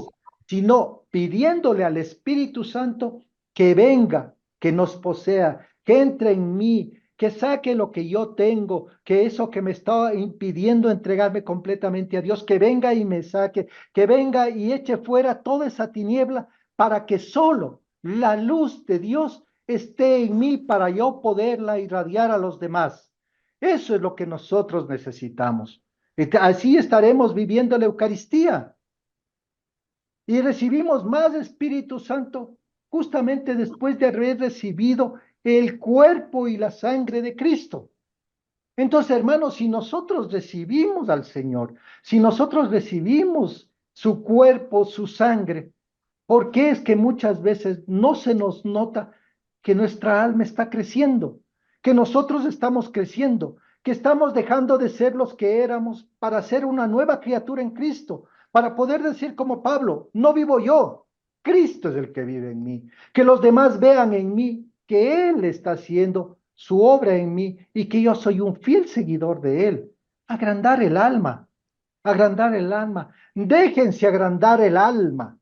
sino pidiéndole al Espíritu Santo que venga, que nos posea, que entre en mí, que saque lo que yo tengo, que eso que me está impidiendo entregarme completamente a Dios, que venga y me saque, que venga y eche fuera toda esa tiniebla para que solo la luz de Dios esté en mí para yo poderla irradiar a los demás. Eso es lo que nosotros necesitamos. Así estaremos viviendo la Eucaristía y recibimos más Espíritu Santo justamente después de haber recibido el cuerpo y la sangre de Cristo. Entonces, hermanos, si nosotros recibimos al Señor, si nosotros recibimos su cuerpo, su sangre, ¿por qué es que muchas veces no se nos nota que nuestra alma está creciendo, que nosotros estamos creciendo, que estamos dejando de ser los que éramos para ser una nueva criatura en Cristo, para poder decir como Pablo, no vivo yo, Cristo es el que vive en mí, que los demás vean en mí que Él está haciendo su obra en mí y que yo soy un fiel seguidor de Él. Agrandar el alma, agrandar el alma, déjense agrandar el alma,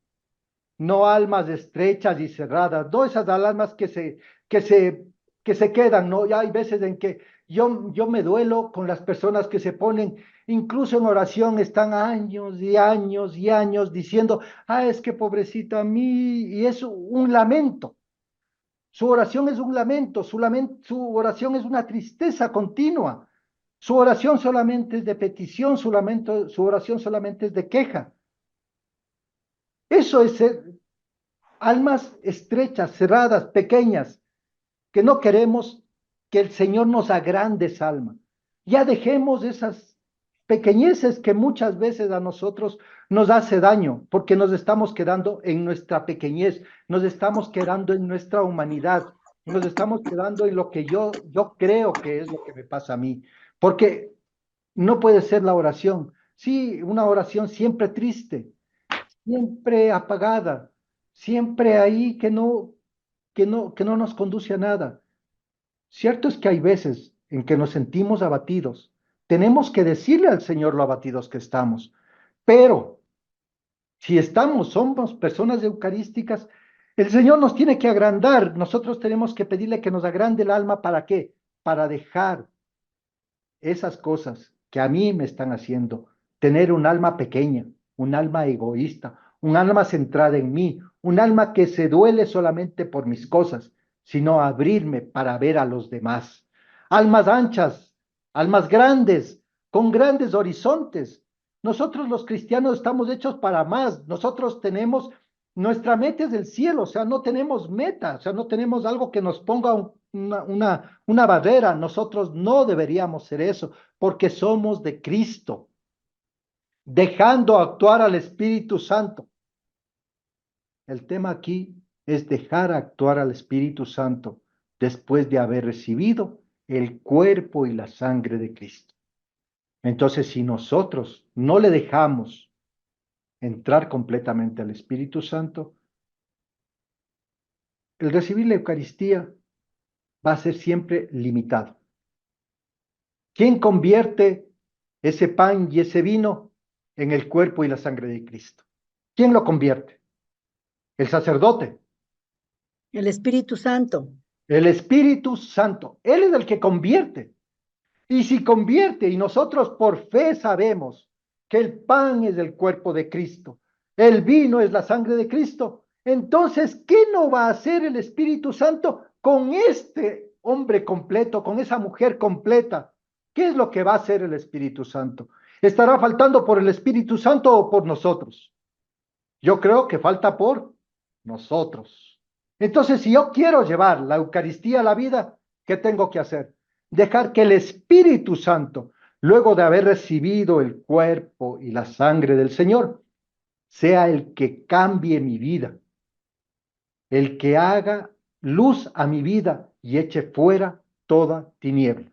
no almas estrechas y cerradas, no esas almas que se, que se quedan, ¿no? Ya hay veces en que yo me duelo con las personas que se ponen, incluso en oración, están años y años y años diciendo, es que pobrecita a mí, y es un lamento. Su oración es un lamento, su oración es una tristeza continua. Su oración solamente es de petición, su oración solamente es de queja. Eso es ser almas estrechas, cerradas, pequeñas, que no queremos que el Señor nos agrande esa alma. Ya dejemos esas pequeñeces que muchas veces a nosotros nos hace daño, porque nos estamos quedando en nuestra pequeñez, nos estamos quedando en nuestra humanidad, nos estamos quedando en lo que yo creo que es lo que me pasa a mí, porque no puede ser la oración. Sí, una oración siempre triste, siempre apagada, siempre ahí que no nos conduce a nada. Cierto es que hay veces en que nos sentimos abatidos. Tenemos que decirle al Señor lo abatidos que estamos. Pero si somos personas eucarísticas, el Señor nos tiene que agrandar. Nosotros tenemos que pedirle que nos agrande el alma. ¿Para qué? Para dejar esas cosas que a mí me están haciendo tener un alma pequeña, un alma egoísta, un alma centrada en mí, un alma que se duele solamente por mis cosas, sino abrirme para ver a los demás. Almas anchas, almas grandes, con grandes horizontes, Nosotros los cristianos estamos hechos para más. Nosotros tenemos, nuestra meta es el cielo, o sea, no tenemos meta, o sea, no tenemos algo que nos ponga una barrera. Nosotros no deberíamos ser eso, porque somos de Cristo, dejando actuar al Espíritu Santo. El tema aquí es dejar actuar al Espíritu Santo después de haber recibido el cuerpo y la sangre de Cristo. Entonces, si nosotros no le dejamos entrar completamente al Espíritu Santo, el recibir la Eucaristía va a ser siempre limitado. ¿Quién convierte ese pan y ese vino en el cuerpo y la sangre de Cristo? ¿Quién lo convierte? El sacerdote, El Espíritu Santo. el Espíritu Santo. Él es el que convierte. Y si convierte, y nosotros por fe sabemos que el pan es el cuerpo de Cristo, el vino es la sangre de Cristo, entonces, ¿qué no va a hacer el Espíritu Santo con este hombre completo, con esa mujer completa? ¿Qué es lo que va a hacer el Espíritu Santo? ¿Estará faltando por el Espíritu Santo o por nosotros? Yo creo que falta por nosotros. Entonces, si yo quiero llevar la Eucaristía a la vida, ¿qué tengo que hacer? Dejar que el Espíritu Santo, luego de haber recibido el cuerpo y la sangre del Señor, sea el que cambie mi vida, el que haga luz a mi vida y eche fuera toda tiniebla.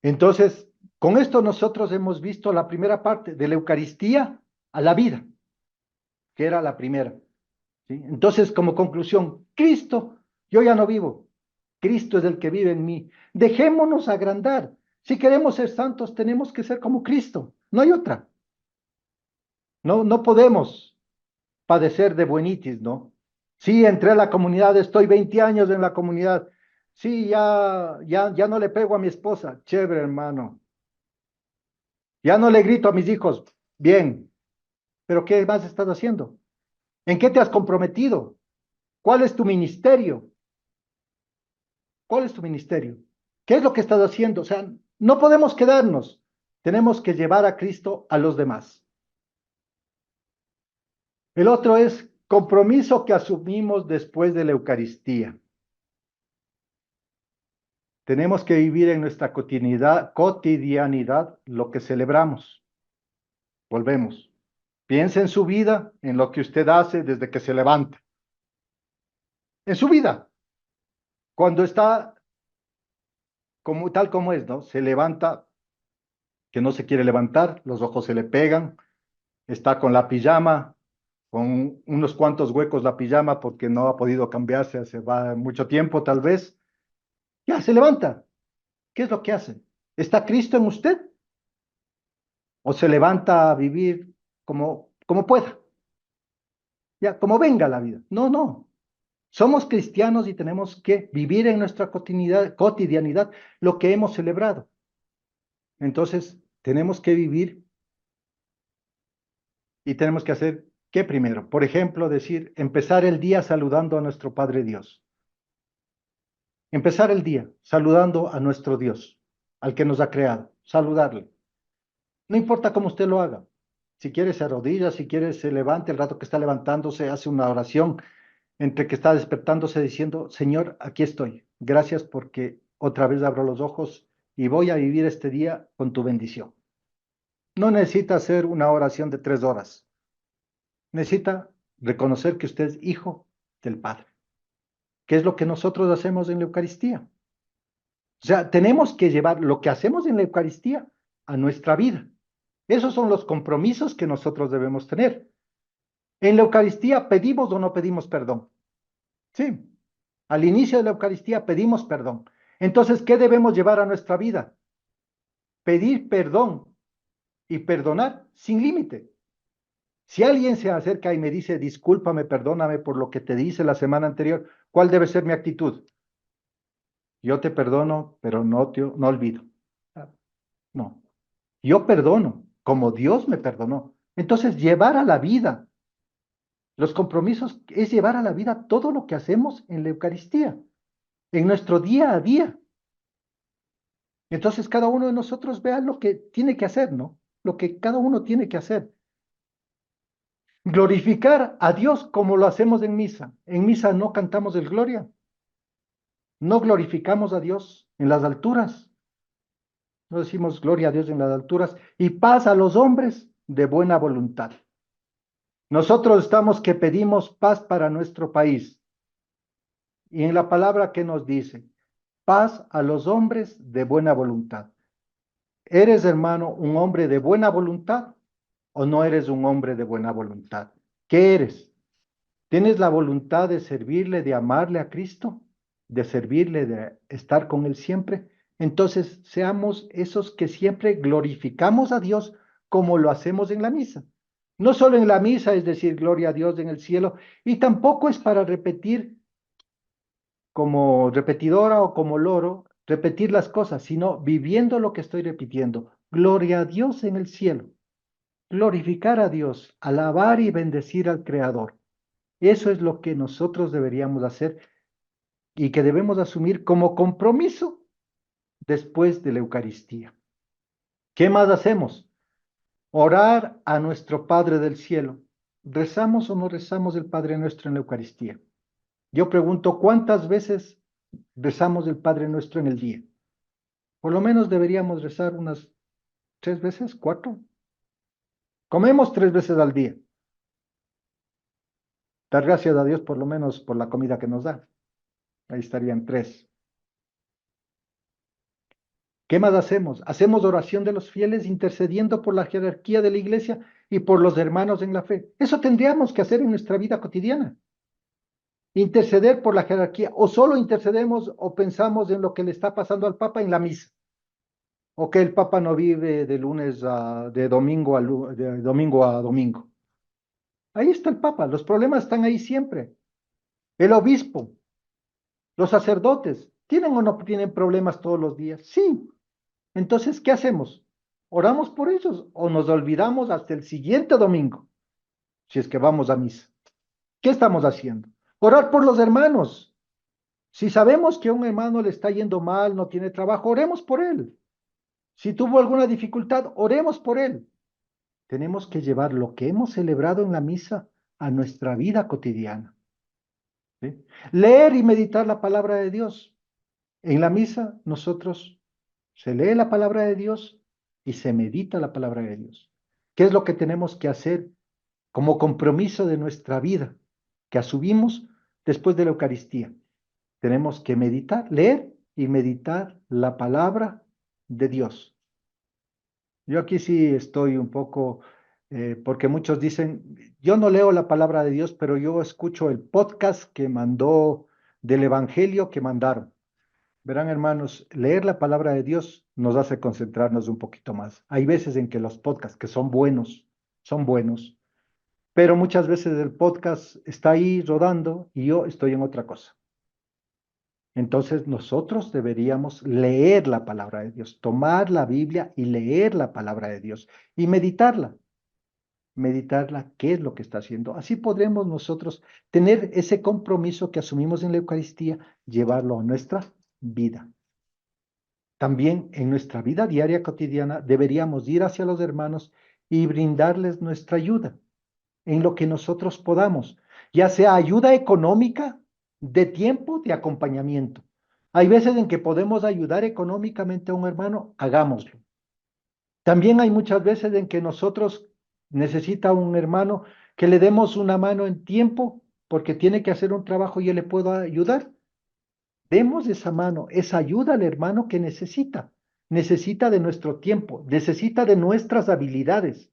Entonces, con esto nosotros hemos visto la primera parte de la Eucaristía a la vida, que era la primera. ¿Sí? Entonces, como conclusión, Cristo, yo ya no vivo, Cristo es el que vive en mí. Dejémonos agrandar. Si queremos ser santos, tenemos que ser como Cristo. No hay otra. No podemos padecer de buenitis, ¿no? Sí, entré a la comunidad, estoy 20 años en la comunidad. Sí, ya no le pego a mi esposa. Chévere, hermano. Ya no le grito a mis hijos. Bien. Pero ¿qué más estás haciendo? ¿En qué te has comprometido? ¿Cuál es tu ministerio? ¿Cuál es tu ministerio? ¿Qué es lo que estás haciendo? O sea, no podemos quedarnos. Tenemos que llevar a Cristo a los demás. El otro es compromiso que asumimos después de la Eucaristía. Tenemos que vivir en nuestra cotidianidad lo que celebramos. Volvemos. Piense en su vida, en lo que usted hace desde que se levanta. En su vida. Cuando está tal como es, ¿no? Se levanta, que no se quiere levantar, los ojos se le pegan, está con la pijama, con unos cuantos huecos la pijama porque no ha podido cambiarse hace mucho tiempo tal vez. Ya, se levanta. ¿Qué es lo que hace? ¿Está Cristo en usted? ¿O se levanta a vivir como pueda? Ya, como venga la vida. No. Somos cristianos y tenemos que vivir en nuestra cotidianidad lo que hemos celebrado. Entonces, tenemos que vivir y tenemos que hacer, ¿qué primero? Por ejemplo, empezar el día saludando a nuestro Padre Dios. Empezar el día saludando a nuestro Dios, al que nos ha creado, saludarle. No importa cómo usted lo haga. Si quiere se arrodilla, si quiere se levante, el rato que está levantándose hace una oración, entre que está despertándose diciendo, Señor, aquí estoy. Gracias porque otra vez abro los ojos y voy a vivir este día con tu bendición. No necesita hacer una oración de 3 horas. Necesita reconocer que usted es hijo del Padre, que es lo que nosotros hacemos en la Eucaristía. O sea, tenemos que llevar lo que hacemos en la Eucaristía a nuestra vida. Esos son los compromisos que nosotros debemos tener. En la Eucaristía, ¿pedimos o no pedimos perdón? Sí. Al inicio de la Eucaristía pedimos perdón. Entonces, ¿qué debemos llevar a nuestra vida? Pedir perdón y perdonar sin límite. Si alguien se acerca y me dice, discúlpame, perdóname por lo que te dice la semana anterior, ¿cuál debe ser mi actitud? Yo te perdono, pero no olvido. No. Yo perdono, como Dios me perdonó. Entonces, llevar a la vida los compromisos es llevar a la vida todo lo que hacemos en la Eucaristía, en nuestro día a día. Entonces cada uno de nosotros vea lo que tiene que hacer, ¿no? Lo que cada uno tiene que hacer. Glorificar a Dios como lo hacemos en misa. En misa no cantamos el gloria. No glorificamos a Dios en las alturas. No decimos gloria a Dios en las alturas y paz a los hombres de buena voluntad. Nosotros estamos que pedimos paz para nuestro país. Y en la palabra que nos dice, paz a los hombres de buena voluntad. ¿Eres, hermano, un hombre de buena voluntad o no eres un hombre de buena voluntad? ¿Qué eres? ¿Tienes la voluntad de servirle, de amarle a Cristo, de servirle, de estar con Él siempre? Entonces, seamos esos que siempre glorificamos a Dios como lo hacemos en la misa. No solo en la misa, es decir, gloria a Dios en el cielo, y tampoco es para repetir como repetidora o como loro, repetir las cosas, sino viviendo lo que estoy repitiendo. Gloria a Dios en el cielo. Glorificar a Dios, alabar y bendecir al Creador. Eso es lo que nosotros deberíamos hacer y que debemos asumir como compromiso después de la Eucaristía. ¿Qué más hacemos? Orar a nuestro Padre del cielo. ¿Rezamos o no rezamos el Padre Nuestro en la Eucaristía? Yo pregunto, ¿cuántas veces rezamos el Padre Nuestro en el día? Por lo menos deberíamos rezar unas 3 veces, 4. Comemos 3 veces al día. Dar gracias a Dios por lo menos por la comida que nos da. Ahí estarían 3. ¿Qué más hacemos? Hacemos oración de los fieles intercediendo por la jerarquía de la iglesia y por los hermanos en la fe. Eso tendríamos que hacer en nuestra vida cotidiana. Interceder por la jerarquía. O solo intercedemos o pensamos en lo que le está pasando al Papa en la misa. O que el Papa no vive de domingo a domingo. Ahí está el Papa. Los problemas están ahí siempre. El obispo, los sacerdotes, ¿tienen o no tienen problemas todos los días? Sí. Entonces, ¿qué hacemos? ¿Oramos por ellos o nos olvidamos hasta el siguiente domingo? Si es que vamos a misa. ¿Qué estamos haciendo? Orar por los hermanos. Si sabemos que a un hermano le está yendo mal, no tiene trabajo, oremos por él. Si tuvo alguna dificultad, oremos por él. Tenemos que llevar lo que hemos celebrado en la misa a nuestra vida cotidiana. ¿Sí? Leer y meditar la palabra de Dios. En la misa nosotros se lee la palabra de Dios y se medita la palabra de Dios. ¿Qué es lo que tenemos que hacer como compromiso de nuestra vida que asumimos después de la Eucaristía? Tenemos que meditar, leer y meditar la palabra de Dios. Yo aquí sí estoy un poco, porque muchos dicen, yo no leo la palabra de Dios, pero yo escucho el podcast que mandó del Evangelio que mandaron. Verán, hermanos, leer la palabra de Dios nos hace concentrarnos un poquito más. Hay veces en que los podcasts que son buenos, pero muchas veces el podcast está ahí rodando y yo estoy en otra cosa. Entonces nosotros deberíamos leer la palabra de Dios, tomar la Biblia y leer la palabra de Dios y meditarla. Meditarla, qué es lo que está haciendo. Así podremos nosotros tener ese compromiso que asumimos en la Eucaristía, llevarlo a nuestra vida. También en nuestra vida diaria cotidiana deberíamos ir hacia los hermanos y brindarles nuestra ayuda en lo que nosotros podamos, ya sea ayuda económica, de tiempo, de acompañamiento. Hay veces en que podemos ayudar económicamente a un hermano, hagámoslo. También hay muchas veces en que nosotros necesita un hermano que le demos una mano en tiempo porque tiene que hacer un trabajo y yo le puedo ayudar. Demos esa mano, esa ayuda al hermano que necesita. Necesita de nuestro tiempo, necesita de nuestras habilidades.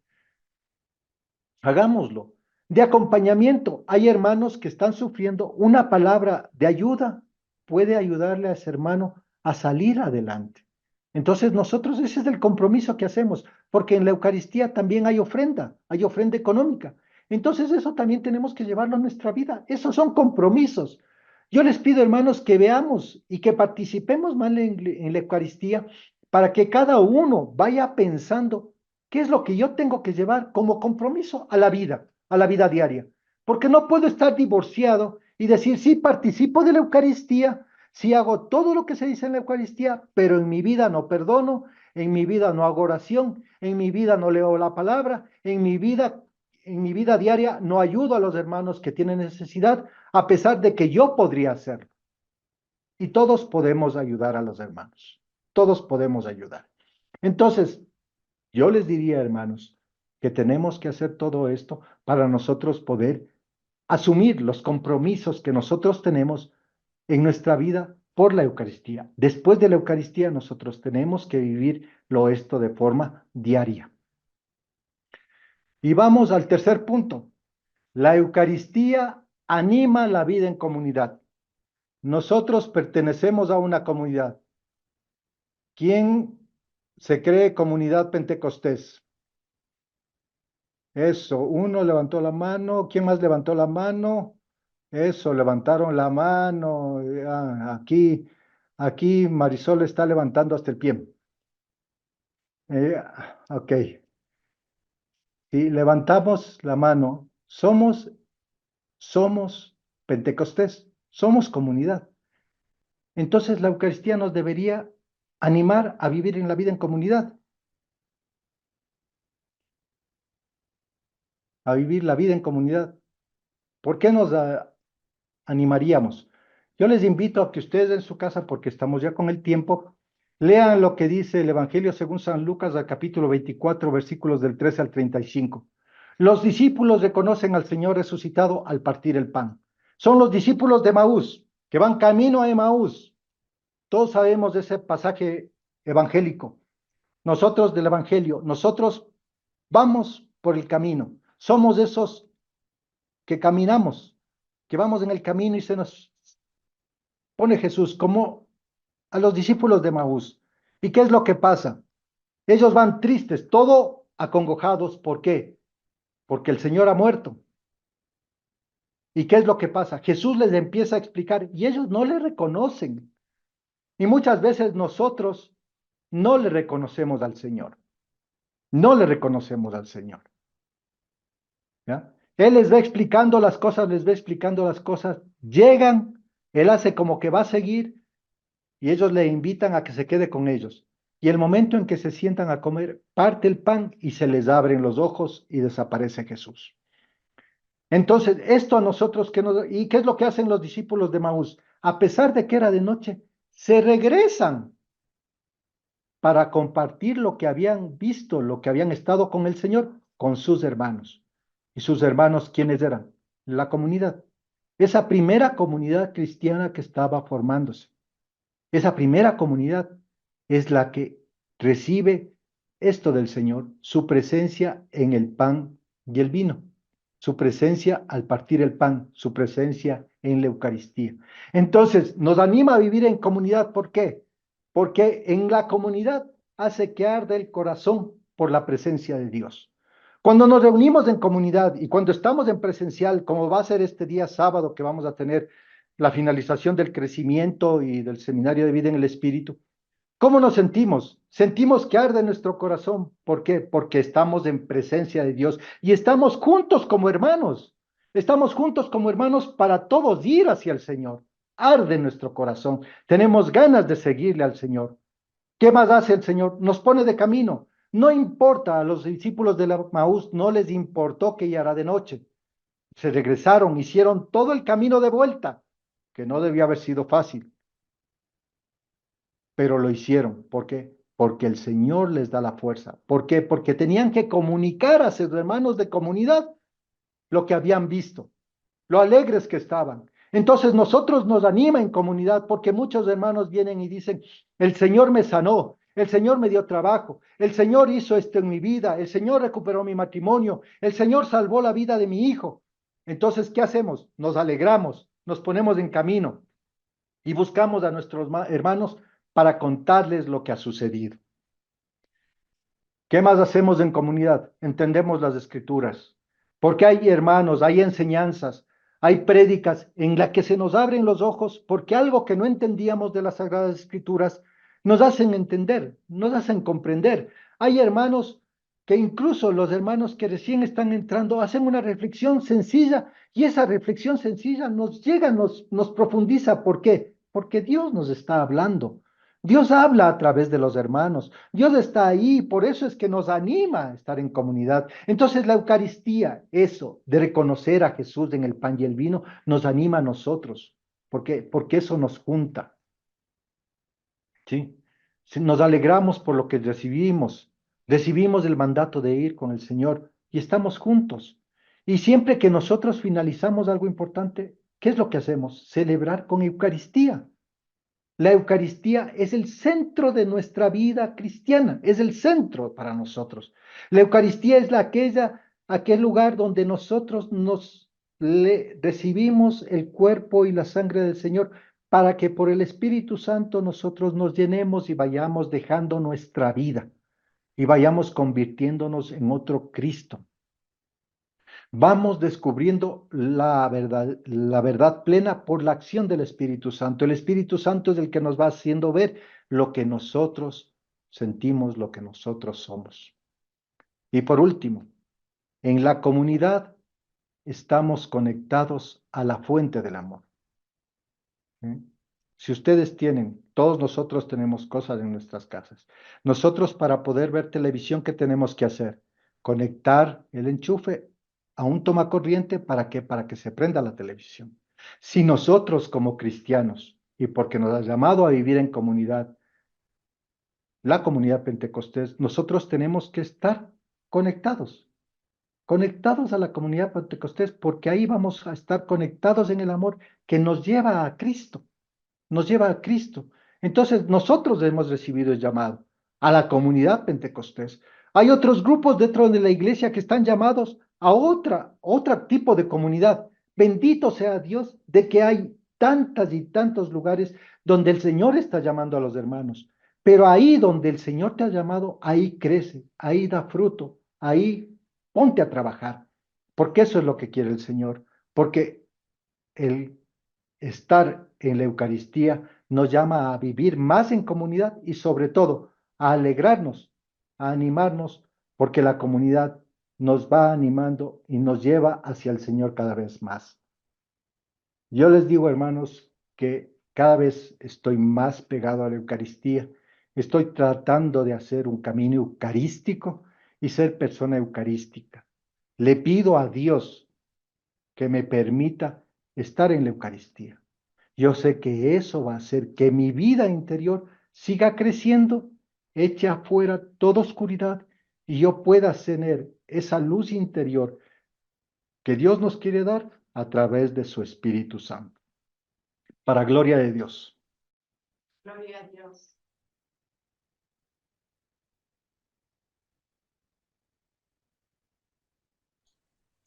Hagámoslo. De acompañamiento, hay hermanos que están sufriendo, una palabra de ayuda puede ayudarle a ese hermano a salir adelante. Entonces nosotros ese es el compromiso que hacemos, porque en la Eucaristía también hay ofrenda económica. Entonces eso también tenemos que llevarlo a nuestra vida. Esos son compromisos. Yo les pido, hermanos, que veamos y que participemos más en la Eucaristía para que cada uno vaya pensando qué es lo que yo tengo que llevar como compromiso a la vida diaria. Porque no puedo estar divorciado y decir, sí, participo de la Eucaristía, sí hago todo lo que se dice en la Eucaristía, pero en mi vida no perdono, en mi vida no hago oración, en mi vida no leo la palabra, en mi vida diaria no ayudo a los hermanos que tienen necesidad, a pesar de que yo podría hacerlo. Y todos podemos ayudar a los hermanos. Todos podemos ayudar. Entonces, yo les diría, hermanos, que tenemos que hacer todo esto para nosotros poder asumir los compromisos que nosotros tenemos en nuestra vida por la Eucaristía. Después de la Eucaristía, nosotros tenemos que vivirlo esto de forma diaria. Y vamos al tercer punto. La Eucaristía anima la vida en comunidad. Nosotros pertenecemos a una comunidad. ¿Quién se cree comunidad pentecostés? Eso, uno levantó la mano. ¿Quién más levantó la mano? Eso, levantaron la mano. Aquí Marisol está levantando hasta el pie. Ok. Sí, levantamos la mano. Somos pentecostés, somos comunidad. Entonces la Eucaristía nos debería animar a vivir en la vida en comunidad. A vivir la vida en comunidad. ¿Por qué nos animaríamos? Yo les invito a que ustedes en su casa, porque estamos ya con el tiempo, lean lo que dice el Evangelio según San Lucas, al capítulo 24, versículos del 13 al 35. Los discípulos reconocen al Señor resucitado al partir el pan. Son los discípulos de Emaús, que van camino a Emaús. Todos sabemos de ese pasaje evangélico. Nosotros del Evangelio, nosotros vamos por el camino. Somos esos que caminamos, que vamos en el camino y se nos pone Jesús como a los discípulos de Emaús. ¿Y qué es lo que pasa? Ellos van tristes, todo acongojados. ¿Por qué? Porque el Señor ha muerto. ¿Y qué es lo que pasa? Jesús les empieza a explicar y ellos no le reconocen. Y muchas veces nosotros no le reconocemos al Señor. No le reconocemos al Señor. ¿Ya? Él les va explicando las cosas, llegan, Él hace como que va a seguir y ellos le invitan a que se quede con ellos. Y el momento en que se sientan a comer, parte el pan y se les abren los ojos y desaparece Jesús. Entonces, esto a nosotros, ¿y qué es lo que hacen los discípulos de Emaús? A pesar de que era de noche, se regresan para compartir lo que habían visto, lo que habían estado con el Señor, con sus hermanos. ¿Y sus hermanos quiénes eran? La comunidad. Esa primera comunidad cristiana que estaba formándose. Esa primera comunidad es la que recibe esto del Señor, su presencia en el pan y el vino, su presencia al partir el pan, su presencia en la Eucaristía. Entonces, nos anima a vivir en comunidad. ¿Por qué? Porque en la comunidad hace que arde el corazón por la presencia de Dios. Cuando nos reunimos en comunidad y cuando estamos en presencial, como va a ser este día sábado que vamos a tener la finalización del crecimiento y del seminario de vida en el Espíritu, ¿cómo nos sentimos? Sentimos que arde nuestro corazón. ¿Por qué? Porque estamos en presencia de Dios y estamos juntos como hermanos. Estamos juntos como hermanos para todos ir hacia el Señor. Arde nuestro corazón. Tenemos ganas de seguirle al Señor. ¿Qué más hace el Señor? Nos pone de camino. No importa, a los discípulos de Emaús no les importó que ya era de noche. Se regresaron, hicieron todo el camino de vuelta, que no debía haber sido fácil. Pero lo hicieron. ¿Por qué? Porque el Señor les da la fuerza. ¿Por qué? Porque tenían que comunicar a sus hermanos de comunidad lo que habían visto, lo alegres que estaban. Entonces nosotros nos anima en comunidad porque muchos hermanos vienen y dicen, el Señor me sanó, el Señor me dio trabajo, el Señor hizo esto en mi vida, el Señor recuperó mi matrimonio, el Señor salvó la vida de mi hijo. Entonces, ¿qué hacemos? Nos alegramos, nos ponemos en camino y buscamos a nuestros hermanos para contarles lo que ha sucedido. ¿Qué más hacemos en comunidad? Entendemos las Escrituras, porque hay hermanos, hay enseñanzas, hay prédicas en las que se nos abren los ojos, porque algo que no entendíamos de las Sagradas Escrituras nos hacen entender, nos hacen comprender. Hay hermanos que incluso los hermanos que recién están entrando hacen una reflexión sencilla y esa reflexión sencilla nos llega, nos profundiza. ¿Por qué? porque Dios nos está hablando. Dios habla a través de los hermanos. Dios está ahí, por eso es que nos anima a estar en comunidad. Entonces la Eucaristía, eso de reconocer a Jesús en el pan y el vino, nos anima a nosotros, porque eso nos junta. ¿Sí? Nos alegramos por lo que recibimos el mandato de ir con el Señor y estamos juntos. Y siempre que nosotros finalizamos algo importante, ¿qué es lo que hacemos? Celebrar con Eucaristía. La Eucaristía es el centro de nuestra vida cristiana, es el centro para nosotros. La Eucaristía es aquel lugar donde nosotros recibimos el cuerpo y la sangre del Señor para que por el Espíritu Santo nosotros nos llenemos y vayamos dejando nuestra vida y vayamos convirtiéndonos en otro Cristo. Vamos descubriendo la verdad plena por la acción del Espíritu Santo. El Espíritu Santo es el que nos va haciendo ver lo que nosotros sentimos, lo que nosotros somos. Y por último, en la comunidad estamos conectados a la fuente del amor. Si ustedes tienen, todos nosotros tenemos cosas en nuestras casas. Nosotros para poder ver televisión, ¿qué tenemos que hacer? Conectar el enchufe a un tomacorriente ¿para qué? Para que se prenda la televisión. Si nosotros como cristianos, y porque nos ha llamado a vivir en comunidad, la comunidad pentecostés, nosotros tenemos que estar conectados a la comunidad pentecostés, porque ahí vamos a estar conectados en el amor que nos lleva a Cristo. Nos lleva a Cristo. Entonces, nosotros hemos recibido el llamado a la comunidad pentecostés. Hay otros grupos dentro de la iglesia que están llamados a otro tipo de comunidad. Bendito sea Dios de que hay tantas y tantos lugares donde el Señor está llamando a los hermanos. Pero ahí donde el Señor te ha llamado, ahí crece, ahí da fruto, ahí ponte a trabajar. Porque eso es lo que quiere el Señor. Porque el estar en la Eucaristía nos llama a vivir más en comunidad y sobre todo a alegrarnos, a animarnos, porque la comunidad nos va animando y nos lleva hacia el Señor cada vez más. Yo les digo, hermanos, que cada vez estoy más pegado a la Eucaristía. Estoy tratando de hacer un camino eucarístico y ser persona eucarística. Le pido a Dios que me permita estar en la Eucaristía. Yo sé que eso va a hacer que mi vida interior siga creciendo, eche afuera toda oscuridad y yo pueda tener esa luz interior que Dios nos quiere dar a través de su Espíritu Santo. Para gloria de Dios. Gloria a Dios.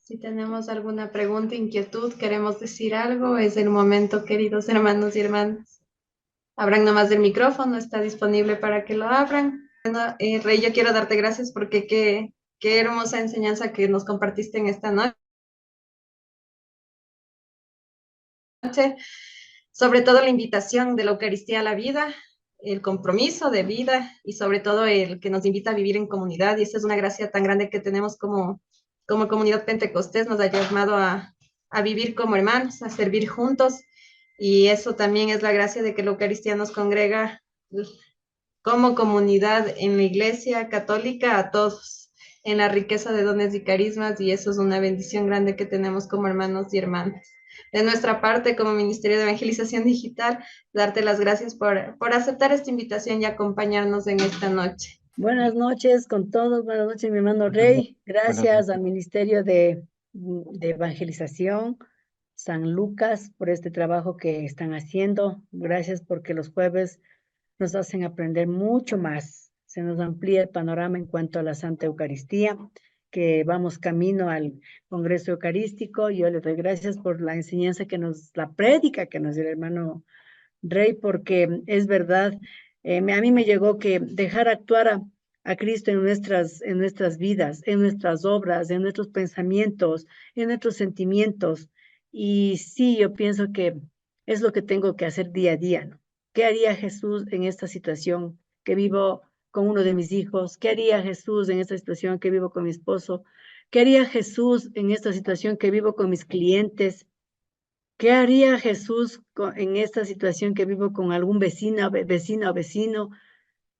Si tenemos alguna pregunta, inquietud, queremos decir algo, es el momento, queridos hermanos y hermanas. Abran nomás el micrófono, está disponible para que lo abran. Bueno, Rey, yo quiero darte gracias porque qué hermosa enseñanza que nos compartiste en esta noche. Sobre todo la invitación de la Eucaristía a la vida, el compromiso de vida y sobre todo el que nos invita a vivir en comunidad. Y esa es una gracia tan grande que tenemos como comunidad pentecostés, nos ha llamado a vivir como hermanos, a servir juntos. Y eso también es la gracia de que la Eucaristía nos congrega como comunidad en la Iglesia Católica a todos, en la riqueza de dones y carismas, y eso es una bendición grande que tenemos como hermanos y hermanas. De nuestra parte, como Ministerio de Evangelización Digital, darte las gracias por aceptar esta invitación y acompañarnos en esta noche. Buenas noches con todos, buenas noches mi hermano Rey. Gracias al Ministerio de Evangelización San Lucas por este trabajo que están haciendo. Gracias porque los jueves nos hacen aprender mucho más. Se nos amplía el panorama en cuanto a la Santa Eucaristía, que vamos camino al Congreso Eucarístico. Yo le doy gracias por la enseñanza la prédica que nos dio el hermano Rey, porque es verdad, a mí me llegó que dejar actuar a Cristo en nuestras vidas, en nuestras obras, en nuestros pensamientos, en nuestros sentimientos. Y sí, yo pienso que es lo que tengo que hacer día a día, ¿no? ¿Qué haría Jesús en esta situación que vivo con uno de mis hijos? ¿Qué haría Jesús en esta situación que vivo con mi esposo? ¿Qué haría Jesús en esta situación que vivo con mis clientes? ¿Qué haría Jesús en esta situación que vivo con algún vecina o vecino?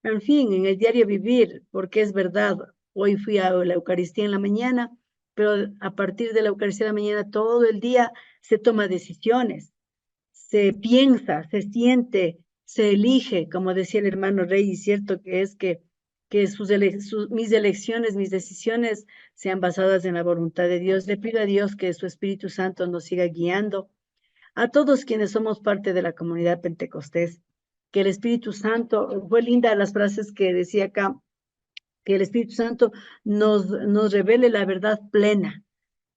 En fin, en el diario vivir, porque es verdad, hoy fui a la Eucaristía en la mañana, pero a partir de la Eucaristía en la mañana todo el día se toma decisiones, se piensa, se siente, se elige, como decía el hermano Rey, y cierto que es que mis elecciones, mis decisiones sean basadas en la voluntad de Dios. Le pido a Dios que su Espíritu Santo nos siga guiando a todos quienes somos parte de la comunidad pentecostés, que el Espíritu Santo, fue linda las frases que decía acá, que el Espíritu Santo nos revele la verdad plena.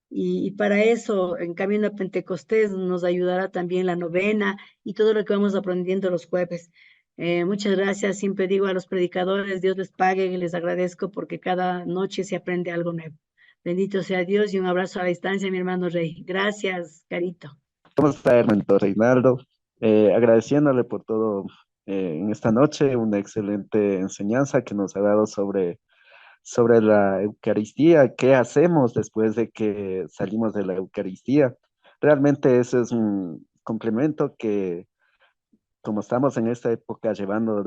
Y para eso, en Camino a Pentecostés, nos ayudará también la novena y todo lo que vamos aprendiendo los jueves. Muchas gracias, siempre digo a los predicadores, Dios les pague y les agradezco porque cada noche se aprende algo nuevo. Bendito sea Dios y un abrazo a la distancia, mi hermano Rey. Gracias, Carito. ¿Cómo está, hermano Reinaldo? Agradeciéndole por todo en esta noche, una excelente enseñanza que nos ha dado sobre la Eucaristía, qué hacemos después de que salimos de la Eucaristía. Realmente eso es un complemento que, como estamos en esta época llevando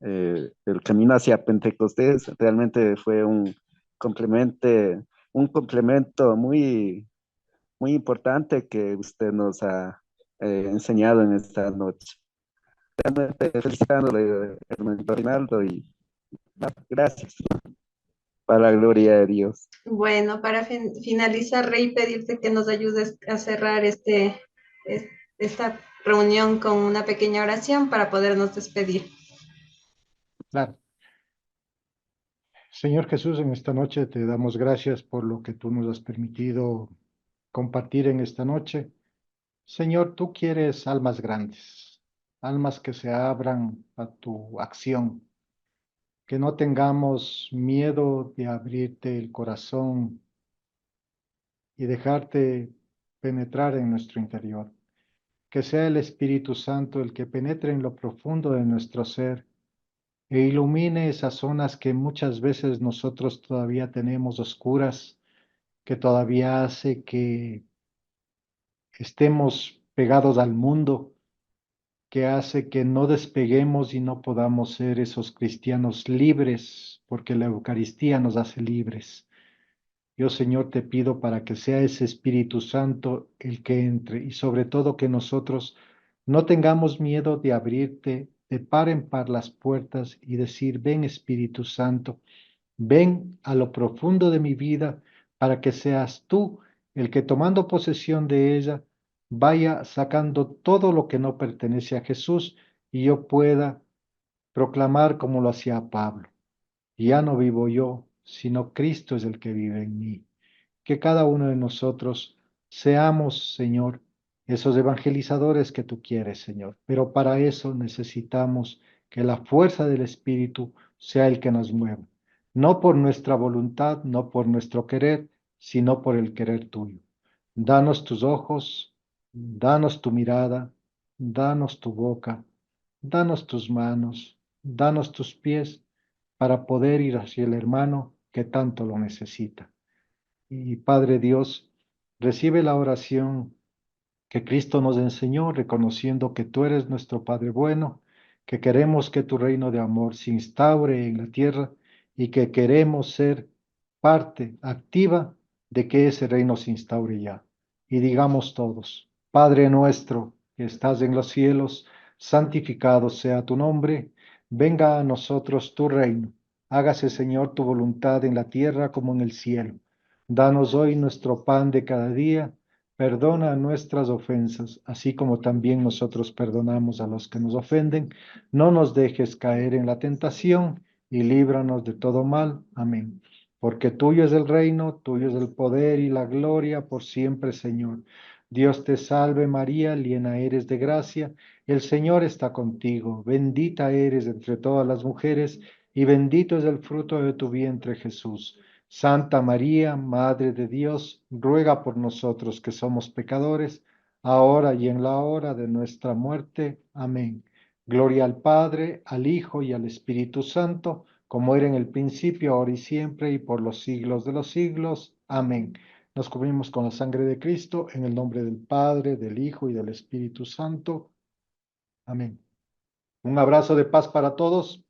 el camino hacia Pentecostés, realmente fue un complemento muy importante que usted nos ha enseñado en esta noche. Realmente felicitándole, hermano Rinaldo, y gracias, para la gloria de Dios. Bueno, para finalizar, Rey, pedirte que nos ayudes a cerrar esta reunión con una pequeña oración para podernos despedir. Claro. Señor Jesús, en esta noche te damos gracias por lo que tú nos has permitido compartir en esta noche. Señor, tú quieres almas grandes, almas que se abran a tu acción, que no tengamos miedo de abrirte el corazón y dejarte penetrar en nuestro interior. Que sea el Espíritu Santo el que penetre en lo profundo de nuestro ser e ilumine esas zonas que muchas veces nosotros todavía tenemos oscuras, que todavía hace que estemos pegados al mundo, que hace que no despeguemos y no podamos ser esos cristianos libres, porque la Eucaristía nos hace libres. Yo, Señor, te pido para que sea ese Espíritu Santo el que entre y sobre todo que nosotros no tengamos miedo de abrirte de par en par las puertas y decir, ven Espíritu Santo, ven a lo profundo de mi vida para que seas tú el que tomando posesión de ella vaya sacando todo lo que no pertenece a Jesús y yo pueda proclamar como lo hacía Pablo. Ya no vivo yo, sino Cristo es el que vive en mí. Que cada uno de nosotros seamos, Señor, esos evangelizadores que tú quieres, Señor. Pero para eso necesitamos que la fuerza del Espíritu sea el que nos mueva. No por nuestra voluntad, no por nuestro querer, sino por el querer tuyo. Danos tus ojos, danos tu mirada, danos tu boca, danos tus manos, danos tus pies para poder ir hacia el hermano que tanto lo necesita. Y Padre Dios, recibe la oración que Cristo nos enseñó, reconociendo que tú eres nuestro Padre bueno, que queremos que tu reino de amor se instaure en la tierra y que queremos ser parte activa de que ese reino se instaure ya. Y digamos todos, Padre nuestro que estás en los cielos, santificado sea tu nombre, venga a nosotros tu reino, hágase Señor tu voluntad en la tierra como en el cielo. Danos hoy nuestro pan de cada día. Perdona nuestras ofensas, así como también nosotros perdonamos a los que nos ofenden. No nos dejes caer en la tentación y líbranos de todo mal. Amén. Porque tuyo es el reino, tuyo es el poder y la gloria por siempre, Señor. Dios te salve María, llena eres de gracia, el Señor está contigo. Bendita eres entre todas las mujeres y bendito es el fruto de tu vientre, Jesús. Santa María, Madre de Dios, ruega por nosotros que somos pecadores, ahora y en la hora de nuestra muerte. Amén. Gloria al Padre, al Hijo y al Espíritu Santo, como era en el principio, ahora y siempre, y por los siglos de los siglos. Amén. Nos cubrimos con la sangre de Cristo, en el nombre del Padre, del Hijo y del Espíritu Santo. Amén. Un abrazo de paz para todos.